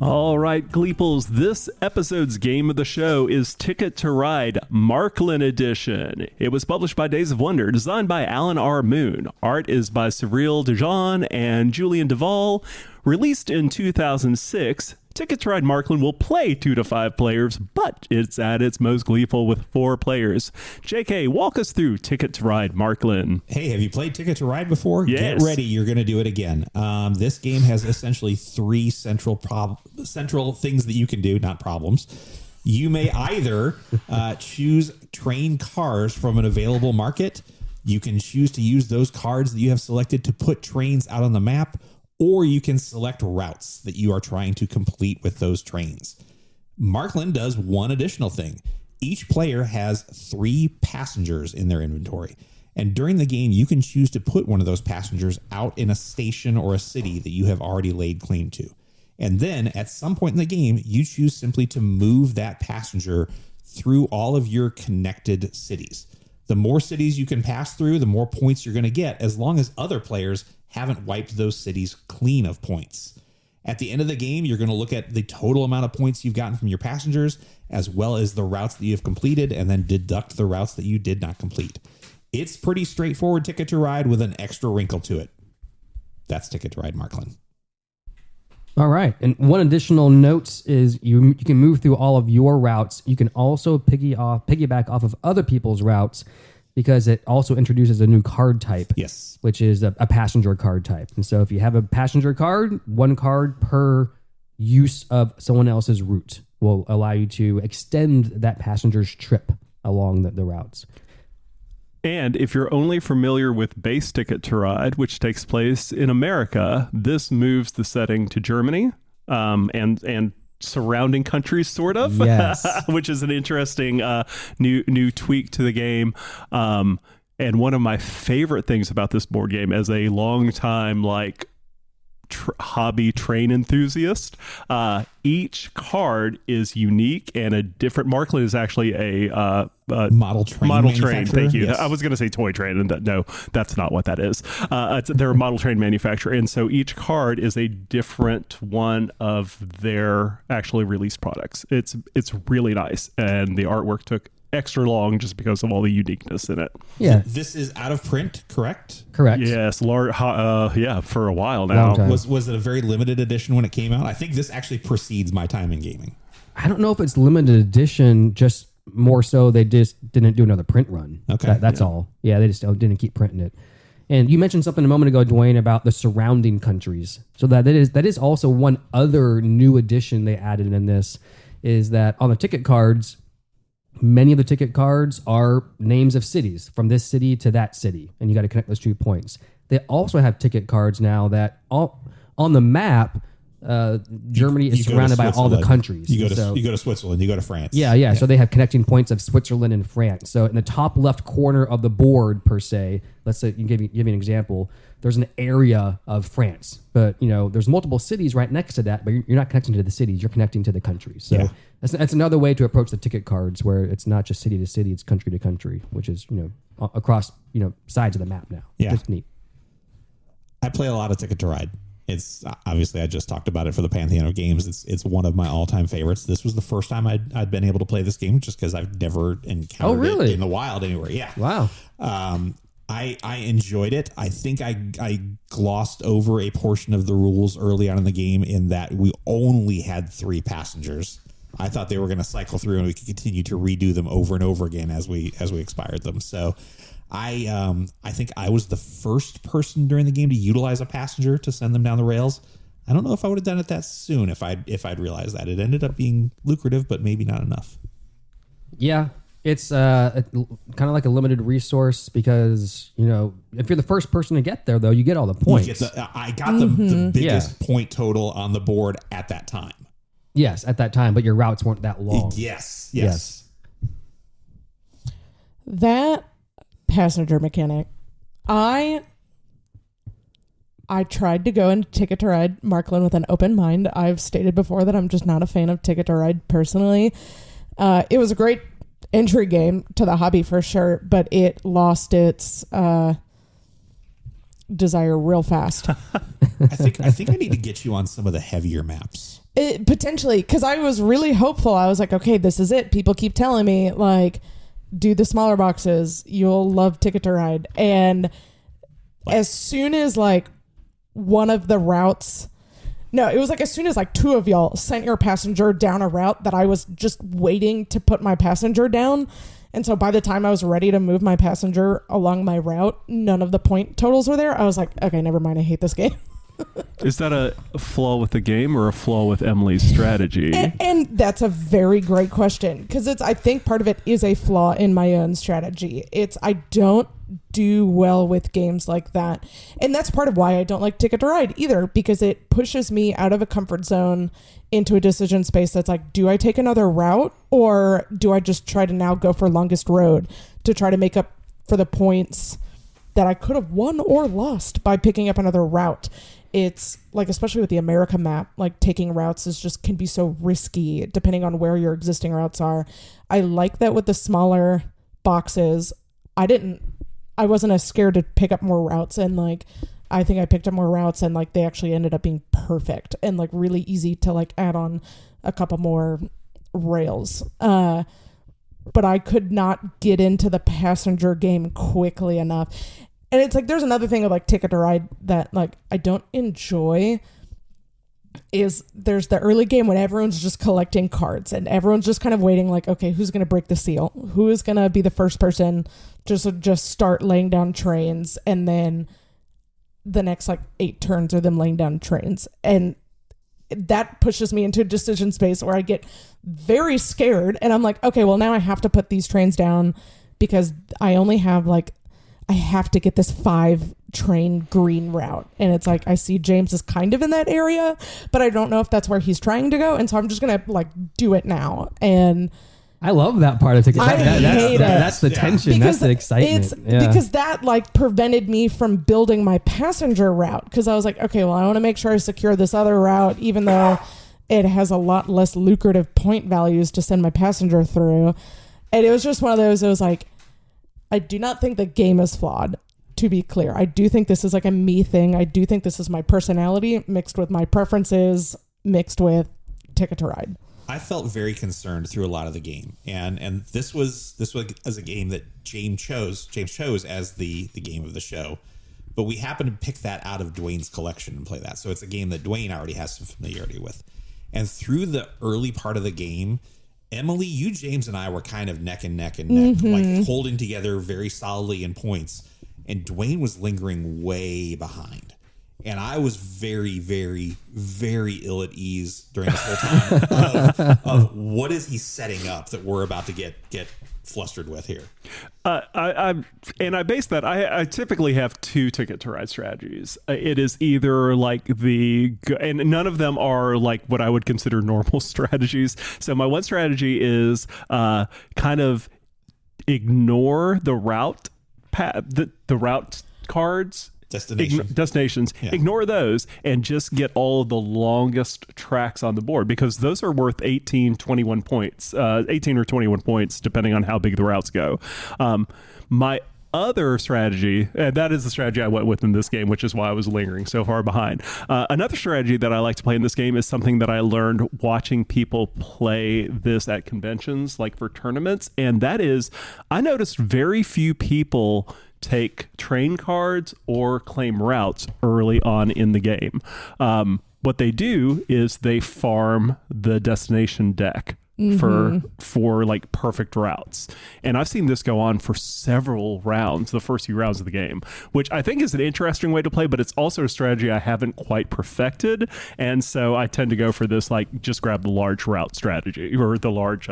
All right, Gleeples, this episode's game of the show is Ticket to Ride Marklin Edition. It was published by Days of Wonder, designed by Alan R. Moon. Art is by Cyril Dijon and Julian Duvall. Released in 2006, Ticket to Ride Marklin will play 2 to 5 players, but it's at its most gleeful with 4 players. JK, walk us through Ticket to Ride Marklin. Hey, have you played Ticket to Ride before? Yes. Get ready. You're going to do it again. This game has essentially 3 central things that you can do, not problems. You may either choose train cars from an available market. You can choose to use those cards that you have selected to put trains out on the map, or you can select routes that you are trying to complete with those trains. Marklin does one additional thing. Each player has 3 passengers in their inventory. And during the game, you can choose to put one of those passengers out in a station or a city that you have already laid claim to. And then at some point in the game, you choose simply to move that passenger through all of your connected cities. The more cities you can pass through, the more points you're going to get, as long as other players haven't wiped those cities clean of points. At the end of the game, you're going to look at the total amount of points you've gotten from your passengers, as well as the routes that you've completed, and then deduct the routes that you did not complete. It's pretty straightforward Ticket to Ride with an extra wrinkle to it. That's Ticket to Ride Marklin. All right. And one additional note is you can move through all of your routes. You can also piggyback off of other people's routes, because it also introduces a new card type. Yes. Which is a passenger card type. And so if you have a passenger card, 1 card per use of someone else's route will allow you to extend that passenger's trip along the routes. And if you're only familiar with base Ticket to Ride, which takes place in America, this moves the setting to Germany and surrounding countries, sort of. Yes. Which is an interesting new tweak to the game. And one of my favorite things about this board game, as a long time hobby train enthusiast. Each card is unique and a different. Marklin is actually a model train. Thank you. Yes. I was going to say toy train, and no, that's not what that is. They're a model train manufacturer, and so each card is a different one of their actually released products. It's really nice, and the artwork took extra long just because of all the uniqueness in it. Yeah. This is out of print, correct? Correct. Yes, for a while now. Was it a very limited edition when it came out? I think this actually precedes my time in gaming. I don't know if it's limited edition, just more so they just didn't do another print run. Okay. That's all. Yeah, they just didn't keep printing it. And you mentioned something a moment ago, Dwayne, about the surrounding countries. So that is also one other new addition they added in this, is that on the ticket cards, many of the ticket cards are names of cities, from this city to that city, and you got to connect those 2 points. They also have ticket cards now that on the map, Germany is surrounded by all the countries. You go to Switzerland, you go to France. Yeah. So they have connecting points of Switzerland and France. So in the top left corner of the board, per se, let's say, give you an example, there's an area of France, but there's multiple cities right next to that, but you're not connecting to the cities, you're connecting to the countries. So that's another way to approach the ticket cards, where it's not just city to city, it's country to country, which is across sides of the map now. Yeah, it's neat. I play a lot of Ticket to Ride. It's obviously, I just talked about it for the Pantheon of Games. It's one of my all-time favorites. This was the first time I'd been able to play this game, just because I've never encountered it in the wild anywhere. Yeah. Wow. I enjoyed it. I think I glossed over a portion of the rules early on in the game, in that we only had 3 passengers. I thought they were going to cycle through and we could continue to redo them over and over again as we expired them. So I think I was the first person during the game to utilize a passenger to send them down the rails. I don't know if I would have done it that soon if I'd realized that. It ended up being lucrative, but maybe not enough. Yeah. It's kind of like a limited resource, because if you're the first person to get there, though, you get all the points. I got the biggest point total on the board at that time. Yes, at that time, but your routes weren't that long. Yes. That passenger mechanic, I tried to go into Ticket to Ride Marklin with an open mind. I've stated before that I'm just not a fan of Ticket to Ride personally. It was a great entry game to the hobby for sure, but it lost its desire real fast. I think I need to get you on some of the heavier maps. Potentially, because I was really hopeful. I was like, okay, this is it. People keep telling me, like, do the smaller boxes. You'll love Ticket to Ride. And as soon as, like, one of the routes... No, it was like as soon as like 2 of y'all sent your passenger down a route that I was just waiting to put my passenger down. And so by the time I was ready to move my passenger along my route, none of the point totals were there. I was like, okay, never mind. I hate this game. Is that a flaw with the game or a flaw with Emily's strategy? And that's a very great question, because I think part of it is a flaw in my own strategy. I don't do well with games like that. And that's part of why I don't like Ticket to Ride either, because it pushes me out of a comfort zone into a decision space that's like, do I take another route, or do I just try to now go for longest road to try to make up for the points that I could have won or lost by picking up another route? It's like, especially with the America map, like taking routes can be so risky depending on where your existing routes are. I like that with the smaller boxes. I wasn't as scared to pick up more routes, and like I think I picked up more routes, and like they actually ended up being perfect and like really easy to like add on a couple more rails. But I could not get into the passenger game quickly enough. And it's like, there's another thing of like Ticket to Ride that like I don't enjoy, is there's the early game when everyone's just collecting cards and everyone's just kind of waiting, like, okay, who's going to break the seal? Who is going to be the first person just start laying down trains? And then the next like 8 turns are them laying down trains. And that pushes me into a decision space where I get very scared. And I'm like, okay, well now I have to put these trains down because I only have like, I have to get this 5 train green route. And it's like, I see James is kind of in that area, but I don't know if that's where he's trying to go. And so I'm just going to like do it now. And I love that part of ticket. I hate it. That's the tension. Because that's the excitement. Because that like prevented me from building my passenger route. Because I was like, okay, well, I want to make sure I secure this other route, even though it has a lot less lucrative point values to send my passenger through. And it was just one of those. It was like, I do not think the game is flawed. To be clear, I do think this is like a me thing. I do think this is my personality mixed with my preferences, mixed with Ticket to Ride. I felt very concerned through a lot of the game, and this was as a game that James chose as the game of the show, but we happened to pick that out of Dwayne's collection and play that. So it's a game that Dwayne already has some familiarity with. And through the early part of the game, Emily, you, James, and I were kind of neck and neck, like holding together very solidly in points. And Dwayne was lingering way behind. And I was very, very, very ill at ease during this whole time of what is he setting up that we're about to get flustered with here. I base that. I typically have two Ticket to Ride strategies. It is either like and none of them are like what I would consider normal strategies. So my one strategy is kind of ignore the route the route cards, destinations, ignore those and just get all of the longest tracks on the board, because those are worth 18 or 21 points depending on how big the routes go. My other strategy, and that is the strategy I went with in this game, which is why I was lingering so far behind. Another strategy that I like to play in this game is something that I learned watching people play this at conventions, like for tournaments, and that is, I noticed very few people take train cards or claim routes early on in the game. What they do is they farm the destination deck for like perfect routes. And I've seen this go on for several rounds, the first few rounds of the game, which I think is an interesting way to play, but it's also a strategy I haven't quite perfected. And so I tend to go for this, like, just grab the large route strategy or the large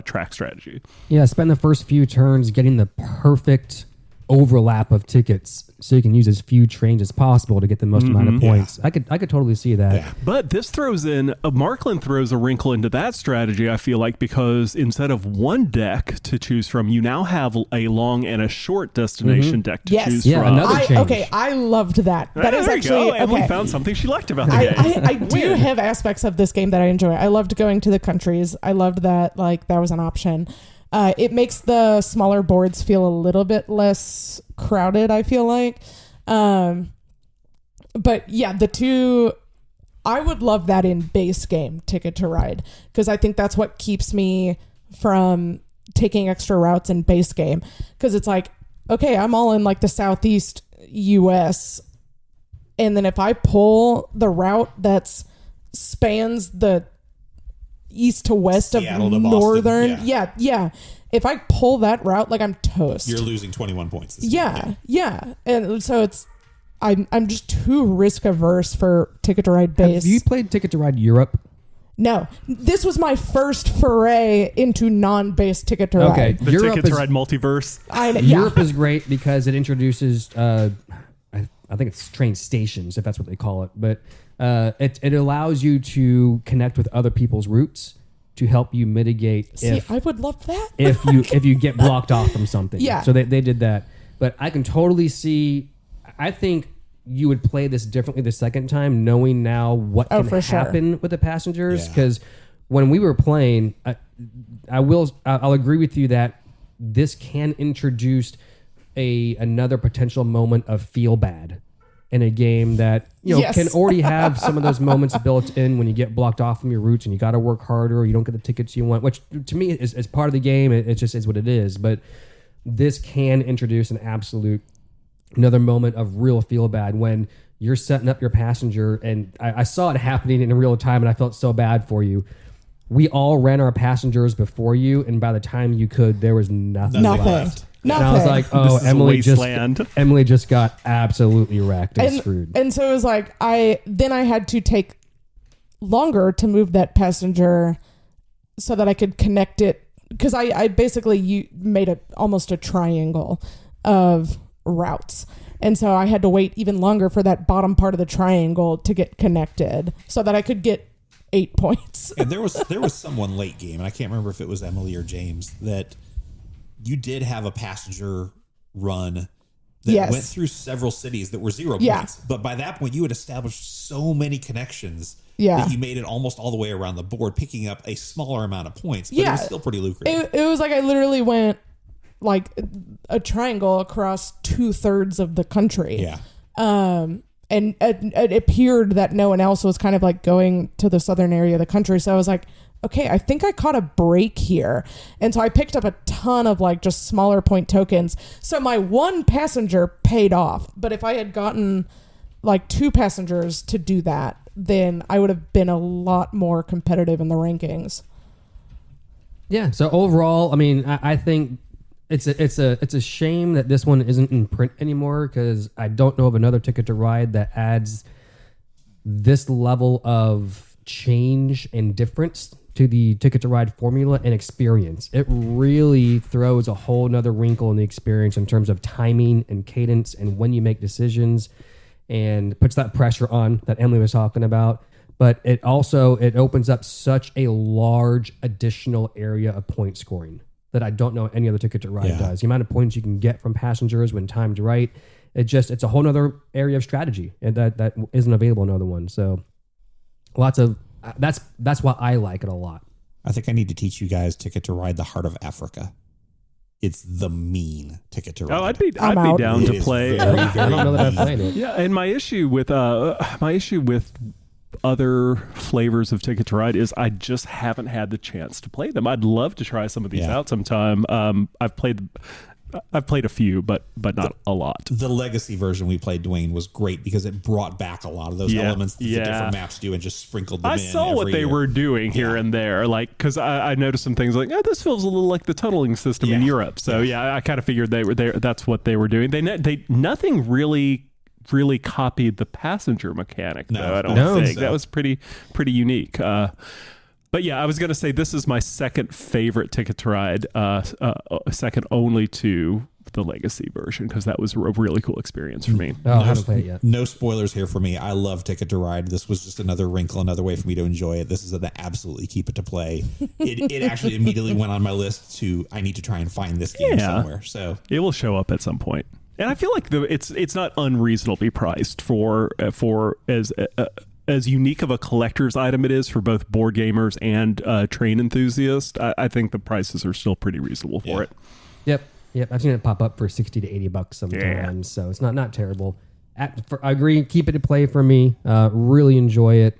track strategy. Yeah, spend the first few turns getting the perfect overlap of tickets so you can use as few trains as possible to get the most amount of points. I could totally see that. Yeah. But this throws in, Marklin throws a wrinkle into that strategy, I feel like, because instead of one deck to choose from, you now have a long and a short destination deck to choose from. Another change. Okay, I loved that. That is actually okay. Emily found something she liked about the game. I do have aspects of this game that I enjoy. I loved going to the countries. I loved that, like, that was an option. It makes the smaller boards feel a little bit less crowded, I feel like. But yeah, I would love that in base game Ticket to Ride, because I think that's what keeps me from taking extra routes in base game. Because it's like, okay, I'm all in like the Southeast US. And then if I pull the route that spans the east to west Seattle of to northern, Boston. yeah. If I pull that route, like, I'm toast. You're losing 21 points. Yeah. And so I'm just too risk averse for Ticket to Ride base. Have you played Ticket to Ride Europe? No, this was my first foray into non-base Ticket to Ride. Okay, The Ticket to Ride multiverse. Europe is great because it introduces, I think it's train stations, if that's what they call it, but it allows you to connect with other people's routes to help you mitigate. I would love that. if you get blocked off from something. Yeah. So they did that. But I can totally see, I think you would play this differently the second time, knowing now what can happen with the passengers. Because when we were playing, I'll agree with you that this can introduce another potential moment of feel bad in a game that can already have some of those moments built in when you get blocked off from your routes and you got to work harder or you don't get the tickets you want, which to me is part of the game. It just is what it is. But this can introduce another moment of real feel bad when you're setting up your passenger. And I saw it happening in real time and I felt so bad for you. We all ran our passengers before you, and by the time you could, there was nothing left. And I was like, oh, Emily just got absolutely wrecked and screwed. And so it was like, I had to take longer to move that passenger so that I could connect it. Because I basically made almost a triangle of routes. And so I had to wait even longer for that bottom part of the triangle to get connected so that I could get 8 points. And there was someone late game, and I can't remember if it was Emily or James, that you did have a passenger run that went through several cities that were 0 points. But by that point, you had established so many connections that you made it almost all the way around the board, picking up a smaller amount of points. But it was still pretty lucrative. It was like I literally went like a triangle across 2/3 of the country. Yeah. And it appeared that no one else was kind of like going to the southern area of the country. So I was like, okay, I think I caught a break here. And so I picked up a ton of like just smaller point tokens. So my one passenger paid off. But if I had gotten like 2 passengers to do that, then I would have been a lot more competitive in the rankings. Yeah. So overall, I mean, I think it's a shame that this one isn't in print anymore, because I don't know of another Ticket to Ride that adds this level of change and difference to the Ticket to Ride formula and experience. It really throws a whole nother wrinkle in the experience in terms of timing and cadence and when you make decisions, and puts that pressure on that Emily was talking about. But it opens up such a large additional area of point scoring that I don't know any other Ticket to Ride does. The amount of points you can get from passengers when timed right, it's a whole nother area of strategy, and that isn't available in other ones. So that's why I like it a lot. I think I need to teach you guys Ticket to Ride the Heart of Africa. It's the mean Ticket to Ride. Oh, I'd be down to play. Very, I don't know that I've played it. Yeah, and my issue with other flavors of Ticket to Ride is I just haven't had the chance to play them. I'd love to try some of these out sometime. I've played a few, but not a lot. The legacy version we played, Dwayne, was great because it brought back a lot of those elements that the different maps do and just sprinkled them in. I saw what they were doing here and there, like, because I noticed some things like, this feels a little like the tunneling system in Europe. So I kind of figured they were there. That's what they were doing. They nothing really copied the passenger mechanic, though. I don't think that was pretty unique. But yeah, I was going to say this is my second favorite Ticket to Ride, second only to the Legacy version, because that was a really cool experience for me. I haven't played it yet. No spoilers here for me. I love Ticket to Ride. This was just another wrinkle, another way for me to enjoy it. This is an absolutely keep it to play. It actually immediately went on my list to, I need to try and find this game somewhere. So it will show up at some point. And I feel like it's not unreasonably priced for as unique of a collector's item it is for both board gamers and train enthusiasts. I think the prices are still pretty reasonable for it. Yep. I've seen it pop up for $60 to $80 sometimes, so it's not terrible. I agree. Keep it to play for me. Really enjoy it.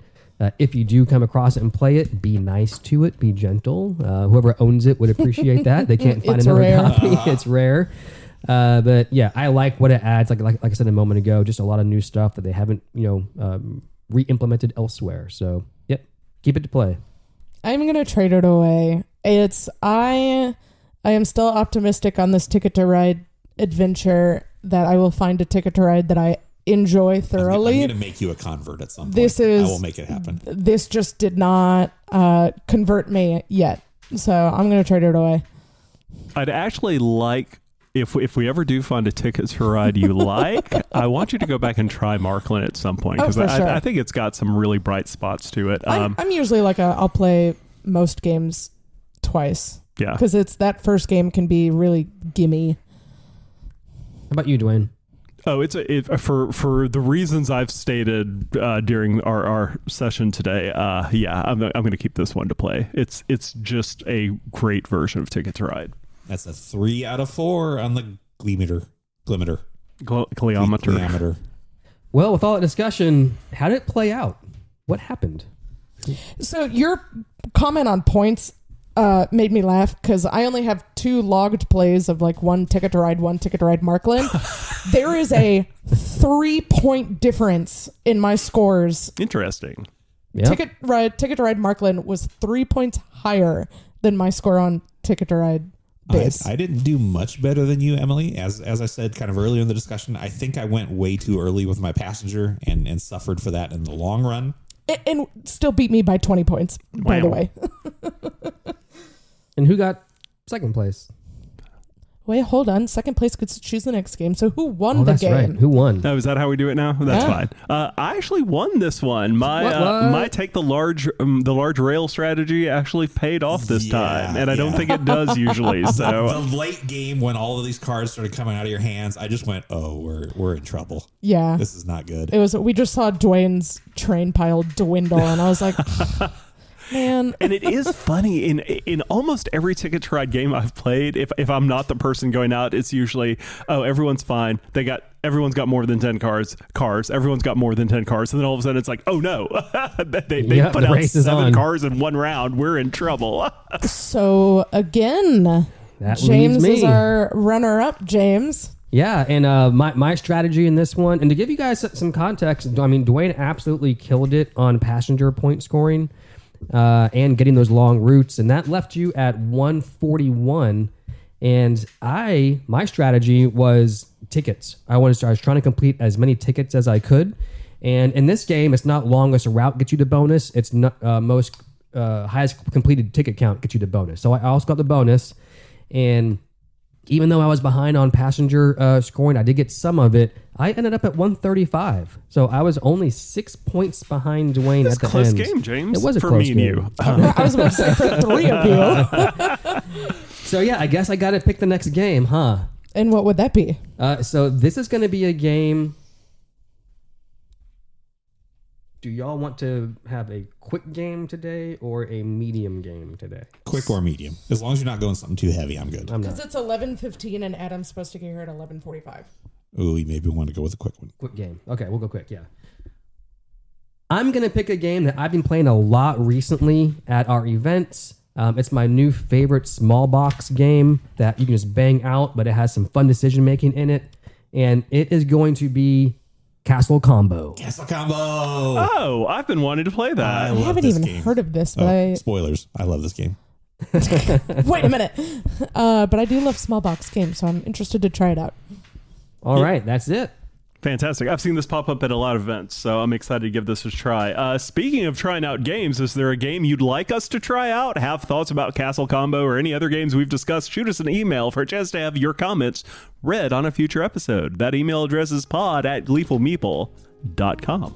If you do come across it and play it, be nice to it. Be gentle. Whoever owns it would appreciate that. They can't find another copy. It's rare. But yeah, I like what it adds. Like I said a moment ago, just a lot of new stuff that they haven't, re-implemented elsewhere. So yep, keep it to play. I'm gonna trade it away. I am still optimistic on this Ticket to Ride adventure that I will find a Ticket to Ride that I enjoy thoroughly. I'm gonna make you a convert at some point. I will make it happen. This just did not convert me yet, so I'm gonna trade it away. I'd actually like, if we ever do find a Ticket to Ride you like, I want you to go back and try Marklin at some point, because I think it's got some really bright spots to it. I'm usually like I'll play most games twice. Yeah, because that first game can be really gimme. How about you, Dwayne? Oh, for the reasons I've stated during our session today. I'm going to keep this one to play. It's just a great version of Ticket to Ride. That's a 3 out of 4 on the Gleemeter. Gleometer. Well, with all that discussion, how did it play out? What happened? So your comment on points made me laugh, because I only have 2 logged plays of like one Ticket to Ride Marklin. There is a 3-point difference in my scores. Interesting. Yep. Ticket to Ride Marklin was 3 points higher than my score on Ticket to Ride base. I didn't do much better than you, Emily. As I said kind of earlier in the discussion, I think I went way too early with my passenger and suffered for that in the long run. And still beat me by 20 points, by the way. And who got second place? Wait, hold on. Second place gets to choose the next game. So who won the game? Right. Who won? Oh, is that how we do it now? That's fine. I actually won this one. My take the large rail strategy actually paid off this time, and I don't think it does usually. So the late game when all of these cards started coming out of your hands, I just went, "Oh, we're in trouble. Yeah, this is not good." We just saw Dwayne's train pile dwindle, and I was like. Man. And it is funny in almost every Ticket to Ride game I've played. If I'm not the person going out, it's usually everyone's fine. Everyone's got more than 10 cars. Everyone's got more than 10 cars, and then all of a sudden it's like, oh no, they put out 7 cars in one round. We're in trouble. So again, James is our runner-up. James. Yeah, and my strategy in this one, and to give you guys some context, I mean, Dwayne absolutely killed it on passenger point scoring. And getting those long routes, and that left you at 141. And my strategy was tickets. I was trying to complete as many tickets as I could. And in this game, it's not longest route gets you the bonus. It's not most highest completed ticket count gets you the bonus. So I also got the bonus. And even though I was behind on passenger scoring, I did get some of it. I ended up at 135. So I was only 6 points behind Dwayne at the end. Close game, James. It was a for close me game. and you. I was about to say for 3 of you. So yeah, I guess I got to pick the next game, huh? And what would that be? So this is going to be a game. Do y'all want to have a quick game today or a medium game today? Quick or medium. As long as you're not going something too heavy, I'm good. Because it's 11:15 and Adam's supposed to get here at 11:45. Ooh, you maybe want to go with a quick one. Quick game. Okay, we'll go quick, yeah. I'm going to pick a game that I've been playing a lot recently at our events. It's my new favorite small box game that you can just bang out, but it has some fun decision making in it. And it is going to be Castle Combo. Castle Combo. Oh, I've been wanting to play that. I haven't even heard of this, but spoilers. I love this game. Wait a minute. But I do love small box games, so I'm interested to try it out. All right, that's it. Fantastic. I've seen this pop up at a lot of events, so I'm excited to give this a try. Speaking of trying out games, is there a game you'd like us to try out? Have thoughts about Castle Combo or any other games we've discussed? Shoot us an email for a chance to have your comments read on a future episode. That email address is pod@gleefulmeeple.com.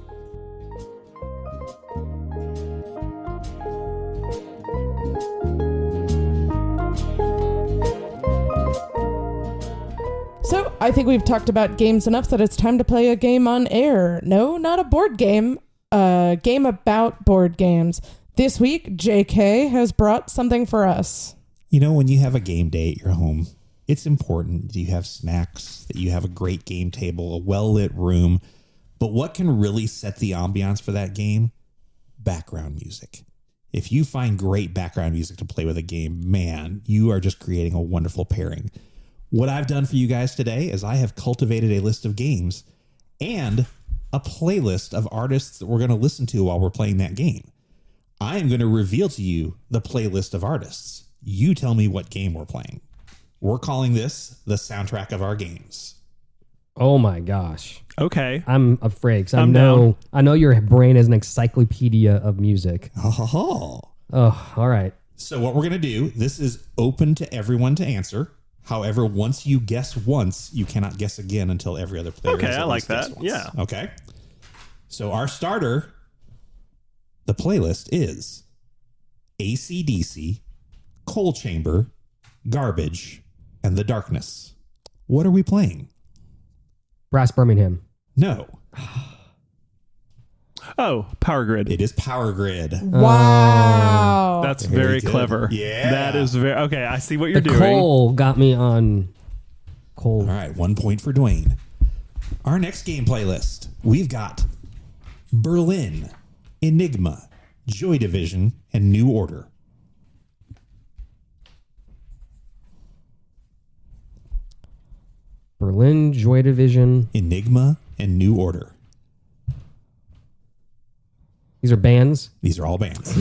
So I think we've talked about games enough that it's time to play a game on air. No, not a board game. A game about board games. This week, JK has brought something for us. You know, when you have a game day at your home, it's important that you have snacks, that you have a great game table, a well-lit room. But what can really set the ambiance for that game? Background music. If you find great background music to play with a game, man, you are just creating a wonderful pairing. What I've done for you guys today is I have cultivated a list of games and a playlist of artists that we're going to listen to while we're playing that game. I am going to reveal to you the playlist of artists. You tell me what game we're playing. We're calling this the soundtrack of our games. Oh my gosh. Okay. I'm afraid because down. I know your brain is an encyclopedia of music. Oh, all right. So what we're going to do, this is open to everyone to answer. However, once you guess once, you cannot guess again until every other player. Okay, I like that. Yeah. Okay. So our starter, the playlist is AC/DC, Coal Chamber, Garbage, and The Darkness. What are we playing? Brass Birmingham. No. Oh, Power Grid. It is Power Grid. Wow. That's very good. clever. Yeah. That is very... Okay, I see what you're the doing. Coal got me on coal. All right, 1 point for Dwayne. Our next game playlist, we've got Berlin, Enigma, Joy Division, and New Order. Berlin, Joy Division. Enigma, and New Order. These are bands? These are all bands.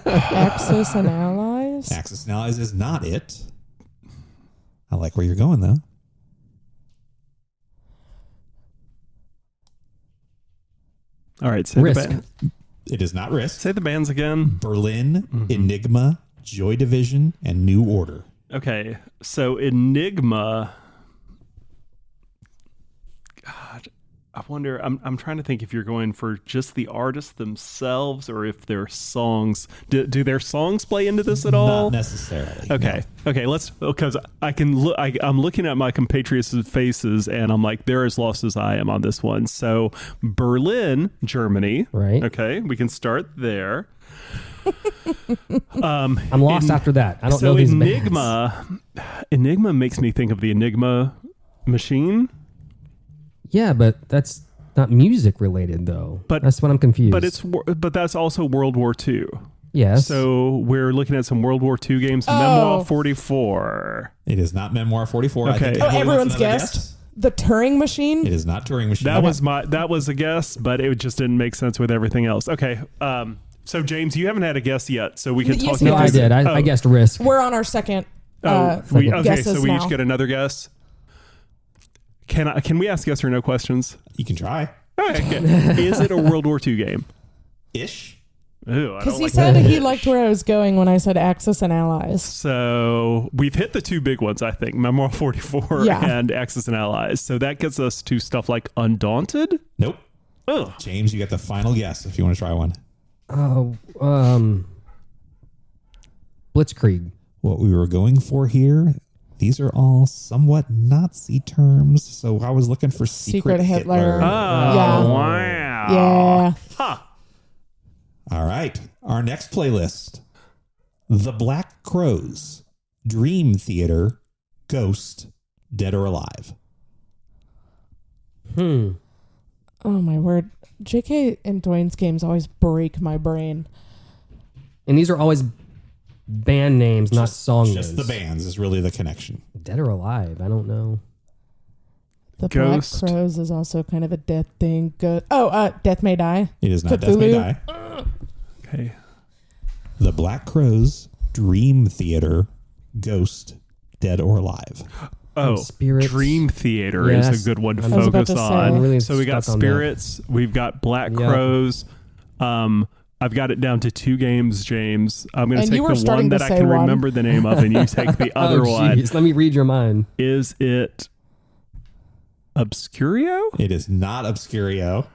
Axis and Allies? Axis and Allies is not it. I like where you're going, though. All right, say Risk. the band. It is not Risk. Say the bands again. Berlin, Enigma, Joy Division, and New Order. Okay, so Enigma. God, I wonder. I'm trying to think if you're going for just the artists themselves or if their songs. Do their songs play into this at all? Not necessarily. Okay. No. Okay. Let's, because I can look. I'm looking at my compatriots' faces, and I'm like, they're as lost as I am on this one. So Berlin, Germany. Right. Okay, we can start there. I'm lost after that. I don't know these Enigma. bands. Enigma makes me think of the Enigma machine. Yeah, but that's not music related though. But that's what I'm confused. But that's also World War II. Yes. So we're looking at some World War II games. Memoir 44. It is not Memoir 44. Okay. I think Everyone's guessed. The Turing Machine. It is not Turing Machine. That was a guess, but it just didn't make sense with everything else. Okay. So James, you haven't had a guess yet, so we can talk. No, I did. I guessed Risk. We're on our second. Okay, so we now. each get another guess. Can we ask yes or no questions? You can try. Okay. Is it a World War II game? Ish. Because he said he liked where I was going when I said Axis and Allies. So we've hit the two big ones, I think, Memoir 44 and Axis and Allies. So that gets us to stuff like Undaunted. Nope. Ugh. James, you get the final guess if you want to try one. Blitzkrieg. What we were going for here, these are all somewhat Nazi terms. So I was looking for Secret Hitler. Oh, Yeah. wow. Yeah. Huh. All right. Our next playlist. The Black Crows, Dream Theater, Ghost, Dead or Alive. Oh my word. JK and Dwayne's games always break my brain. And these are always band names, not song names. Just the bands is really the connection. Dead or Alive? I don't know. The Ghost. Black Crows is also kind of a death thing. Death May Die. It is not Cthulhu. Death May Die. Okay. The Black Crows, Dream Theater, Ghost, Dead or Alive. Oh, Spirits. Dream Theater Yes. is a good one to I was about focus to say. on. Really So we got stuck on Spirits, we've got Black Yeah. Crows. I've got it down to 2 games, James. I'm going to And take you were the one starting to that I say can one. remember the name of, and you take the other one. Let me read your mind. Is it Obscurio? It is not Obscurio.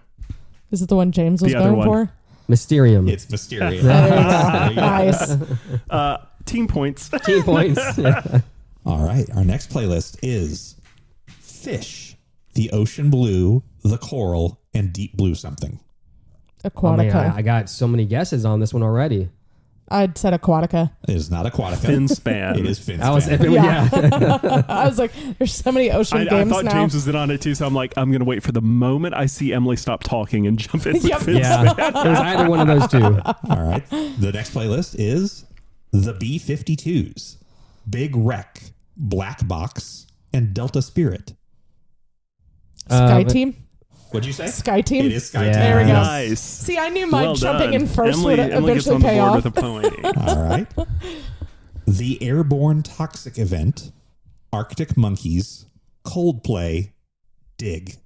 Is it the one James was The other going one. for? Mysterium. It's Mysterio. There you go. Nice. Team points. Team points. Yeah. All right. Our next playlist is Fish, the Ocean Blue, the Coral, and Deep Blue something. Oh, man, Aquatica. I got so many guesses on this one already. I'd said Aquatica. It is not Aquatica. Finspan. It is Finspan. I was, Yeah. I was like, there's so many ocean I games thought now. James was in on it too, so I'm like, I'm going to wait for the moment I see Emily stop talking and jump in with Yep. Finspan. Yeah, it was either one of those two. All right. The next playlist is the B-52s, Big Wreck, Black Box, and Delta Spirit. Sky Team? What'd you say? Sky Team? It is Sky Yeah. Team. There we go. Nice. See, I knew my Well jumping done. in first Emily, would Emily gets eventually on the pay board off. with a point. All right. The Airborne Toxic Event, Arctic Monkeys, Coldplay, Dig.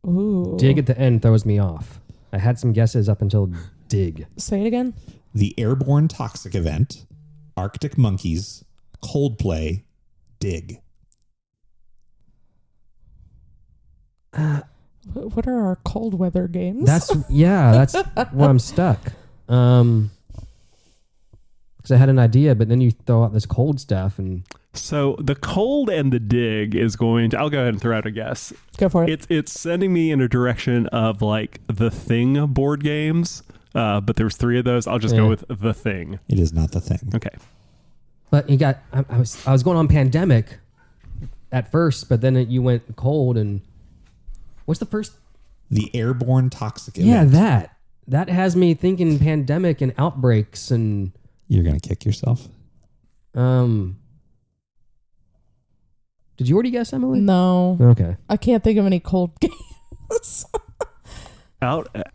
Ooh. Dig at the end throws me off. I had some guesses up until Dig. Say it again. The Airborne Toxic Event, Arctic Monkeys, Coldplay, Dig. What are our cold weather games? That's where I'm stuck. Because I had an idea, but then you throw out this cold stuff, and So the cold and the dig is going to, I'll go ahead and throw out a guess. Go for it. It's sending me in a direction of like the Thing board games, but there's 3 of those. I'll just go with the Thing. It is not the thing. Okay. but you got. I was going on Pandemic at first, but then you went cold, and what's the first? The Airborne Toxic Yeah, Event. that has me thinking Pandemic and Outbreaks and You're going to kick yourself. Did you already guess, Emily? No. Okay. I can't think of any cold games.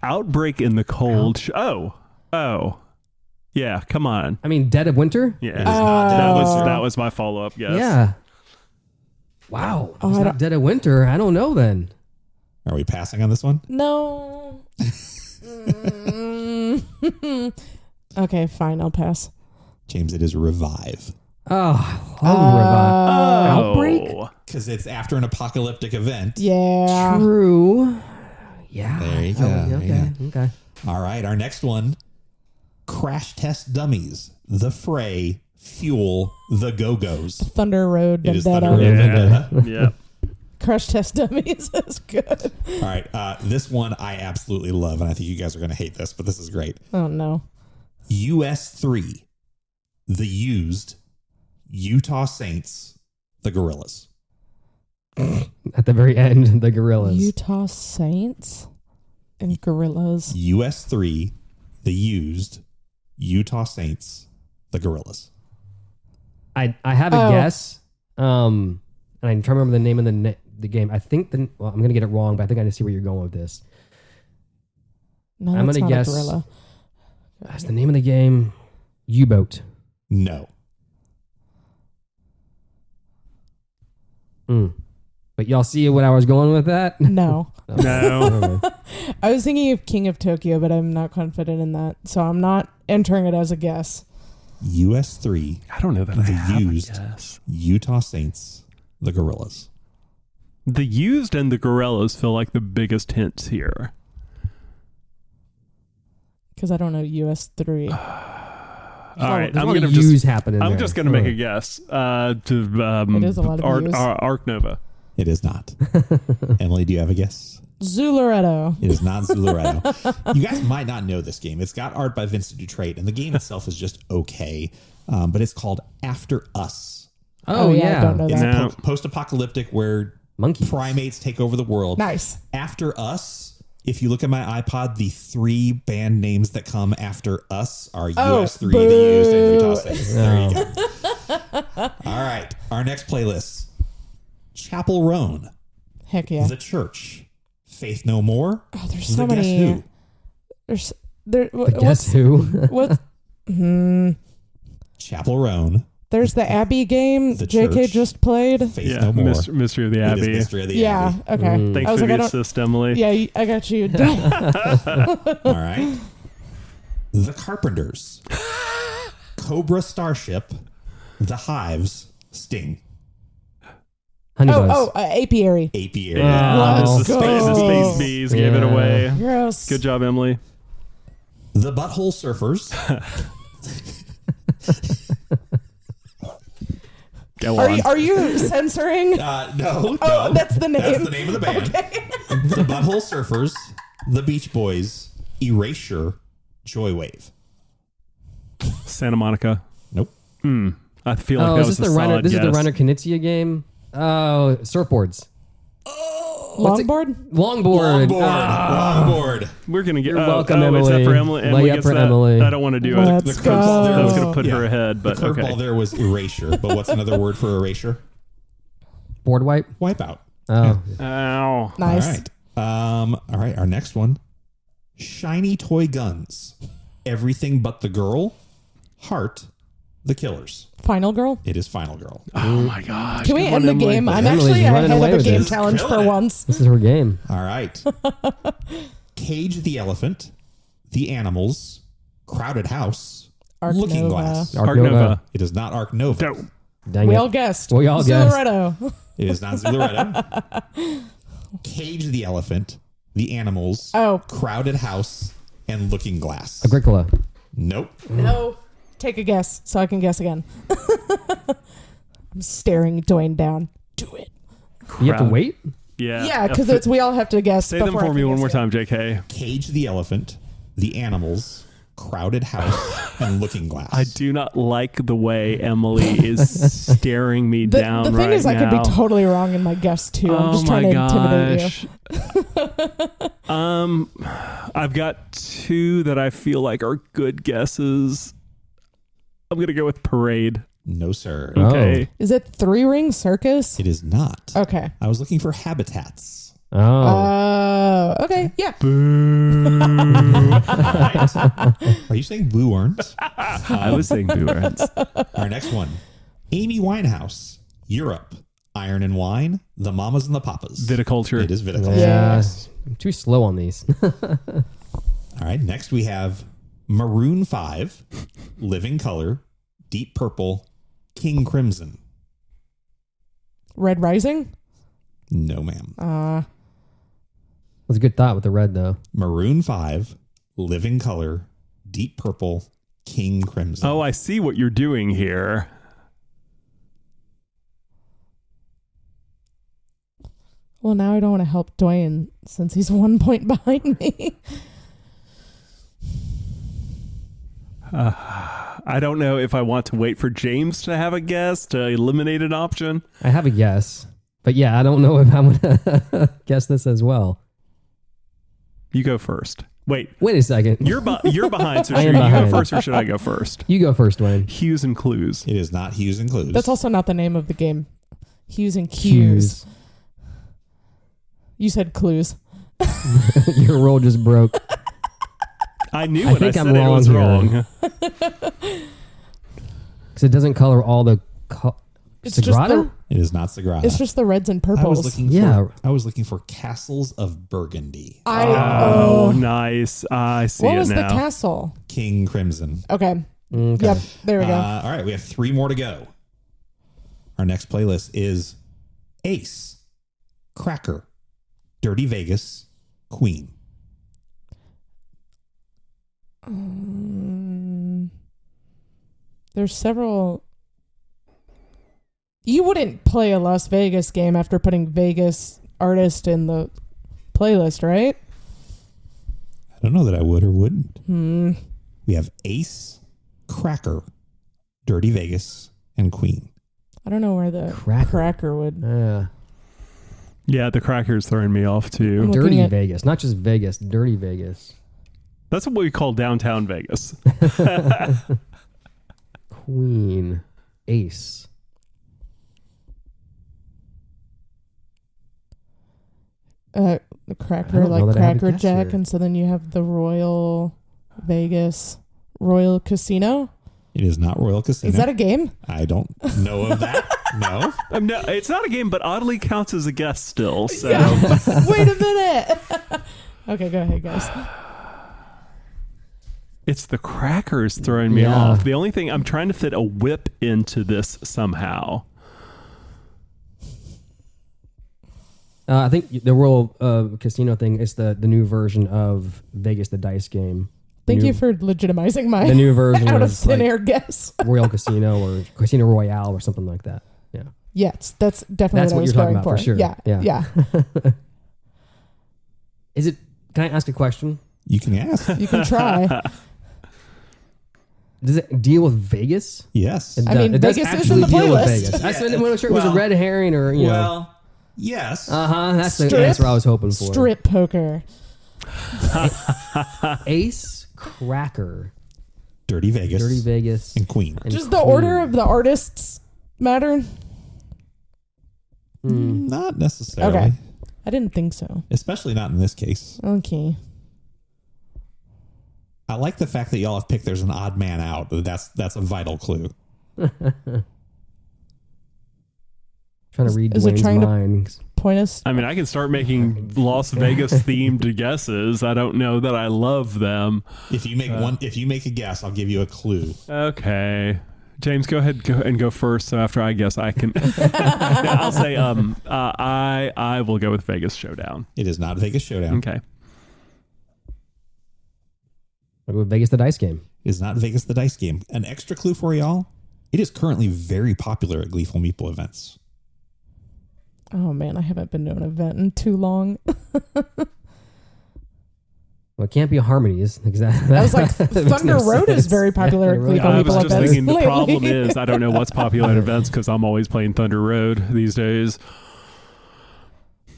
Outbreak in the cold. Oh. Yeah, come on. I mean, Dead of Winter? Yeah. It is not Dead of Winter. That was my follow-up guess. Yeah. Wow. It's not Dead of Winter. I don't know then. Are we passing on this one? No. Okay, fine. I'll pass. James, it is Revive. Outbreak? Because it's after an apocalyptic event. Yeah. True. Yeah. There you go. Okay. All right, our next one. Crash Test Dummies. The Fray. Fuel. The Go-Go's. Thunder Road It is Thunder Vendetta. Road Vendetta. Yeah. Crash Test Dummies is good. All right, this one I absolutely love, and I think you guys are going to hate this, but this is great. Oh, no. US3. The Used. Utah Saints. The Gorillas. At the very end, the Gorillas. Utah Saints and Gorillas. US3. The Used. Utah Saints. The Gorillas. I have a guess. And I'm trying to remember the name of the game. I think I'm going to get it wrong, but I think I see where you're going with this. No, I'm that's going to not guess. a gorilla. That's the name of the game. U-boat. No. But y'all see what I was going with that? No. No. I was thinking of King of Tokyo, but I'm not confident in that. So I'm not entering it as a guess. US3. I don't know that I The have Used. a guess. Utah Saints. The Gorillas. The Used and the Gorillas feel like the biggest hints here. Because I don't know US3. All right, There's I'm a lot gonna of just U's happening I'm there. just gonna make a guess. To It is a lot of U's. Arc Nova. It is not. Emily, do you have a guess? Zularetto. It is not Zularetto. You guys might not know this game. It's got art by Vincent Dutrait, and the game itself is just okay. But it's called After Us. Oh, yeah. I don't know It's that. No. post-apocalyptic where Monkeys. primates take over the world. Nice. After Us, if you look at my iPod, the 3 band names that come after Us are US3, boo. The Used, and Utah Saints. There you go. All right. Our next playlist. Chapel Roan. Heck yeah. The Church. Faith No More. Oh, there's The so Guess many. Who. Guess who? What? Chapel Roan. There's the Abbey game The JK Church. just played. Faith Yeah, No More. Mystery of the It Abbey. is Mystery of the Yeah. Abbey. Okay. Thanks I was for like, the I don't. assist, Emily. Yeah, I got you. All right. The Carpenters. Cobra Starship. The Hives. Sting. Honeybuzz. Apiary. Apiary. Let's the go. Space Bees gave it Yeah. away. Gross. Good job, Emily. The Butthole Surfers. Go Are on. are you censoring? No. Oh, that's the name. That's the name of the band. The Butthole Surfers. The Beach Boys. Erasure. Joywave. Santa Monica. Nope. I feel like that is was this a the Reiner? solid This is the guess. Reiner Knizia game. Oh, surfboards. Longboard? Longboard. Longboard. We're gonna get. You're welcome, Is that Emily. for Emily? Lay up gets for that? Emily. I don't want to do it. Let's The curveball there That was was go. gonna put her ahead, but the curveball okay. there was erasure. But what's another word for erasure? Board wipe. Wipeout. Oh, Ow. Nice. All right. All right. Our next one. Shiny toy guns. Everything but the girl. Heart. The Killers. Final Girl? It is Final Girl. Oh my gosh. Can we Good end one, the Emily. game? I'm Emily's actually running ahead away of a with game this. challenge for Killing it. once. this is her game. All right. Cage the Elephant. The Animals. Crowded House. Arc Looking Nova. Glass. Arc Arc Nova. Nova. It is not Arc Nova. Go. Dang We it. all guessed. We all guessed. Zularetto. It is not Zularetto. Cage the Elephant. The Animals. Oh. Crowded House. And Looking Glass. Agricola. Nope. No. Take a guess so I can guess again. I'm staring Dwayne down. Do it. You have to wait? Yeah. Yeah, because we all have to guess. Say them before I for me can one guess more it. time, JK. Cage the Elephant. The Animals. Crowded House. And Looking Glass. I do not like the way Emily is staring me The down thing right is, now. I could be totally wrong in my guess too. I'm just trying to intimidate you. I've got two that I feel like are good guesses. I'm gonna go with Parade. No, sir. Oh. Okay. Is it Three Ring Circus? It is not. Okay. I was looking for Habitats. Oh. Okay. Yeah. Are you saying Blue Orange? I was saying Blue Orange. Our next one. Amy Winehouse. Europe. Iron and Wine. The Mamas and the Papas. Viticulture. It is Viticulture. Yeah. Yes. I'm too slow on these. All right. Next we have Maroon 5. Living Color. Deep Purple. King Crimson. Red Rising? No, ma'am. That's a good thought with the red, though. Maroon 5, Living Color, Deep Purple, King Crimson. Oh, I see what you're doing here. Well, now I don't want to help Dwayne since he's 1 point behind me. I don't know if I want to wait for James to have a guess to eliminate an option. I have a guess. But yeah, I don't know if I'm going to guess this as well. You go first. Wait a second. You're behind, so I should am you go behind. first or should I go first? You go first, Dwayne. Hues and clues. It is not Hues and Clues. That's also not the name of the game. Hues and Cues. You said clues. Your roll just broke. I knew I it. think I I'm said it was wrong wrong. Because it doesn't color all the... It's just Sagrada? It is not Sagrada. It's just the reds and I purples. was looking for Castles of Burgundy. Oh, nice. I see What it was now. the castle? King Crimson. Okay. Okay. Yep. There we go. All right, we have 3 more to go. Our next playlist is Ace, Cracker, Dirty Vegas, Queen. There's several. You wouldn't play a Las Vegas game after putting Vegas artist in the playlist, right? I don't know that I would or wouldn't. We have Ace, Cracker, Dirty Vegas, and Queen. I don't know where the cracker would. Yeah, the cracker's throwing me off too. Dirty Vegas. Not just Vegas. Dirty Vegas. That's what we call downtown Vegas. Queen. Ace. The cracker, like Cracker Jack, and so then you have the Royal Vegas Royal Casino. It is not Royal Casino. Is that a game? I don't know of that. No. No, it's not a game, but oddly counts as a guest still. So Wait a minute. Okay, go ahead, guys. it's the crackers throwing me off. The only thing I'm trying to fit a whip into this somehow. I think the Royal Casino thing is the new version of Vegas, the dice game. Thank you for legitimizing my the new version out of is thin like air guess. Royal Casino or Casino Royale or something like that. Yeah. Yes, that's definitely what I was you're going talking about for sure. Yeah. Is it? Can I ask a question? You can ask. You can try. Does it deal with Vegas? Yes. I mean, it does Vegas is actually in the deal with playlist. Vegas. I wasn't sure it was a red herring or you know. Yes. That's the answer I was hoping for. Strip poker. Ace, Cracker, Dirty Vegas, and Queen. Does the order of the artists matter? Not necessarily. Okay. I didn't think so. Especially not in this case. Okay. I like the fact that y'all have picked there's an odd man out. That's a vital clue. Trying to read Is it Dwayne's trying to mind. point us? I mean, I can start making Las Vegas themed guesses. I don't know that I love them. If you make a guess, I'll give you a clue. Okay. James, go ahead and go first. So after I guess, I can. I'll say I will go with Vegas Showdown. It is not Vegas Showdown. Okay. I'll go with Vegas, the dice game. It is not Vegas the dice game. An extra clue for y'all. It is currently very popular at Gleeful Meeple events. Oh man, I haven't been to an event in too long. Well, it can't be Harmonies. Exactly. I was like, Thunder Road is very popular at Gleeful I Meeple was just events. thinking the lately. problem is I don't know what's popular at events because I'm always playing Thunder Road these days.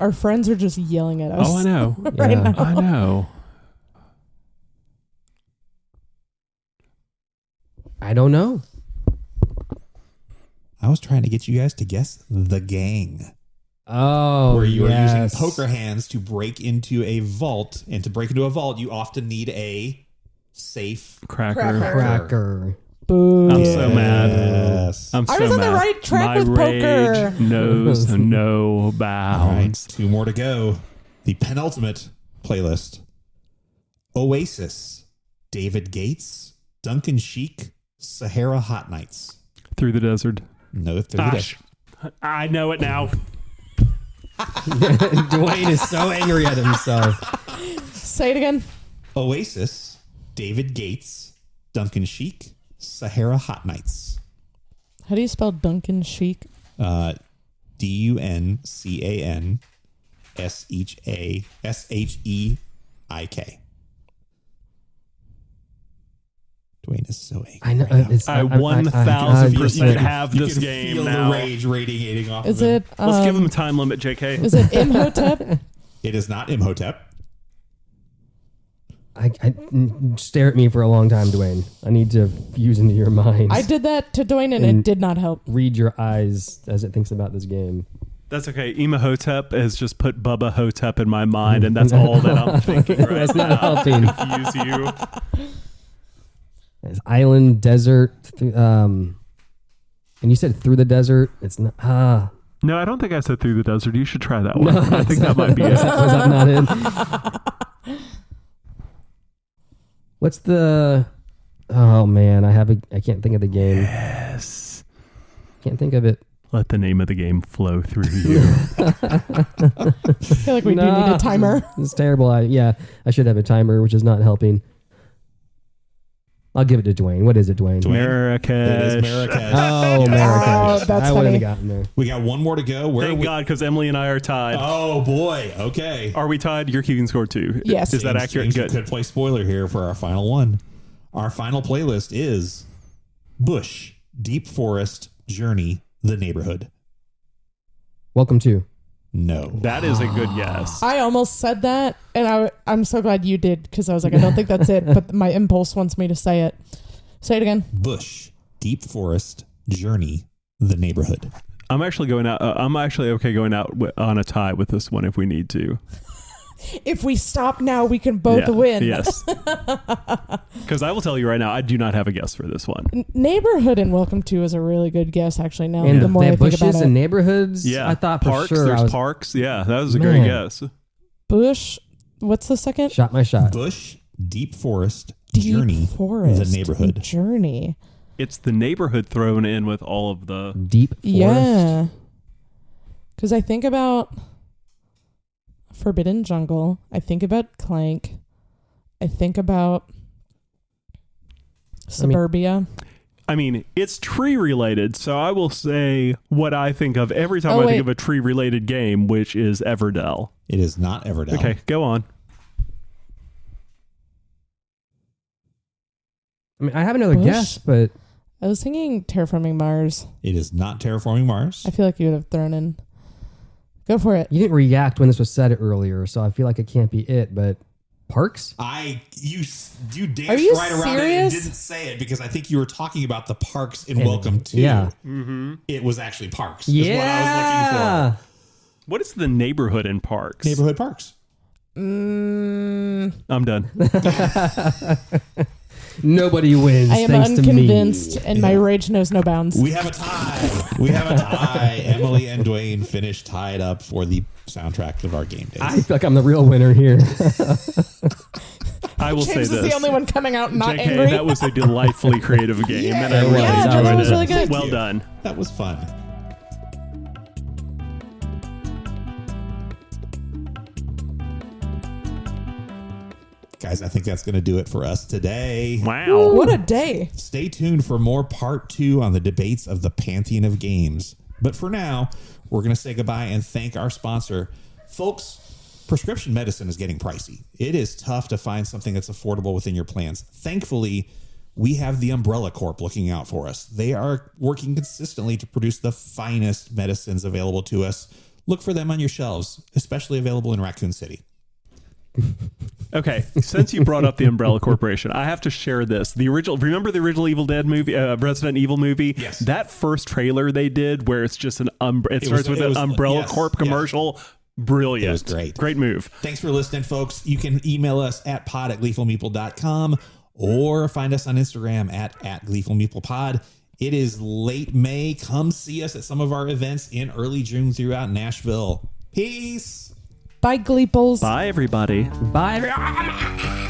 Our friends are just yelling at us. Oh, I know. right now. I know. I don't know. I was trying to get you guys to guess The Gang. Oh, where you are using yes. poker hands to break into a vault. And to break into a vault, you often need a safe Cracker. Boo. I'm so mad. Yes. I'm so I was on mad. the right track My with poker. rage knows no All right, bounds. 2 more to go. The penultimate playlist. Oasis, David Gates, Duncan Sheik, Sahara Hot Nights. Through the desert. No, Through the desert. I know it now. Dwayne is so angry at himself. Say it again. Oasis, David Gates, Duncan Sheik, Sahara Hot Nights. How do you spell Duncan Sheik? DUNCANSHEIK. Dwayne is so angry. I know. Right I 1000% have you this can game feel now. the rage radiating off Is of him. it? Let's give him a time limit, JK. Is it Imhotep? It is not Imhotep. I stare at me for a long time, Dwayne. I need to fuse into your mind. I did that to Dwayne and it did not help. Read your eyes as it thinks about this game. That's okay. Imhotep has just put Bubba Hotep in my mind, and that's all that I'm thinking right That's now. not helping. Confuse you. It's island, desert, and you said through the desert. It's not. No, I don't think I said through the desert. You should try that one. I think that might be it. Was that not it? What's the? Oh man, I can't think of the game. Yes. Can't think of it. Let the name of the game flow through you. I feel like we do need a timer. It's terrible. I should have a timer, which is not helping. I'll give it to Dwayne. What is it, Dwayne? It Marrakesh. is Marrakesh. Oh, Marrakesh. that's I wouldn't funny. have gotten there. We got one more to go. Where Thank God, because Emily and I are tied. Oh boy. Okay. Are we tied? You're keeping score too. Yes. Is that accurate? James, Good. could play spoiler here for our final one. Our final playlist is Bush, Deep Forest, Journey, The Neighborhood. Welcome to. No. That is a good guess. I almost said that, and I'm so glad you did, because I was like, I don't think that's it, but my impulse wants me to say it. Say it again. Bush, Deep Forest, Journey, The Neighborhood. I'm actually going out. I'm actually okay going out on a tie with this one if we need to. If we stop now, we can both win. Yes. Because I will tell you right now, I do not have a guess for this one. Neighborhood and Welcome to is a really good guess, actually. Now, And the more they I have think bushes about and it. neighborhoods. Yeah. I thought for parks. sure. There's parks. Yeah, that was a Man. great guess. Bush. What's the second? Shot my shot. Bush, Deep Forest, Deep Journey, Forest. The Neighborhood. Journey. It's the neighborhood thrown in with all of the. Deep forest. Yeah. Because I think about Forbidden Jungle. I think about Clank. I think about Suburbia. I mean, it's tree related, so I will say what I think of every time I think of a tree related game, which is Everdell. It is not Everdell. Okay, go on. I mean, I have another guess, but I was thinking Terraforming Mars. It is not Terraforming Mars. I feel like you would have thrown in. Go for it. you didn't react when this was said earlier, so I feel like it can't be it. But parks? You danced Are you right around it and serious? didn't say it because I think you were talking about the parks in Welcome to. Yeah. It was actually parks. Yeah. Is what I was looking for. What is the neighborhood in parks? Neighborhood parks. I'm done. Nobody wins. I am thanks unconvinced, to me. and my rage knows no bounds. We have a tie. Emily and Dwayne finished tied up for the soundtrack of our game days. I feel like I'm the real winner here. I will James say is this. the only one coming out not JK, angry. that was a delightfully creative game, and I it really was. Yeah, enjoyed that was it. really good. Well you. done. That was fun. Guys, I think that's going to do it for us today. Wow. What a day. Stay tuned for more part 2 on the debates of the Pantheon of Games. But for now, we're going to say goodbye and thank our sponsor. Folks, prescription medicine is getting pricey. It is tough to find something that's affordable within your plans. Thankfully, we have the Umbrella Corp looking out for us. They are working consistently to produce the finest medicines available to us. Look for them on your shelves, especially available in Raccoon City. Okay, since you brought up the Umbrella Corporation, I have to share this. Remember the original Evil Dead movie, Resident Evil movie? Yes. That first trailer they did, where it's just it starts with an Umbrella yes, Corp commercial. Brilliant. It was great. Great move. Thanks for listening, folks. You can email us at pod@gleefulmeeple.com or find us on Instagram at gleefulmeeplepod. It is late May. Come see us at some of our events in early June throughout Nashville. Peace. Bye, Gleeples. Bye, everybody. Bye.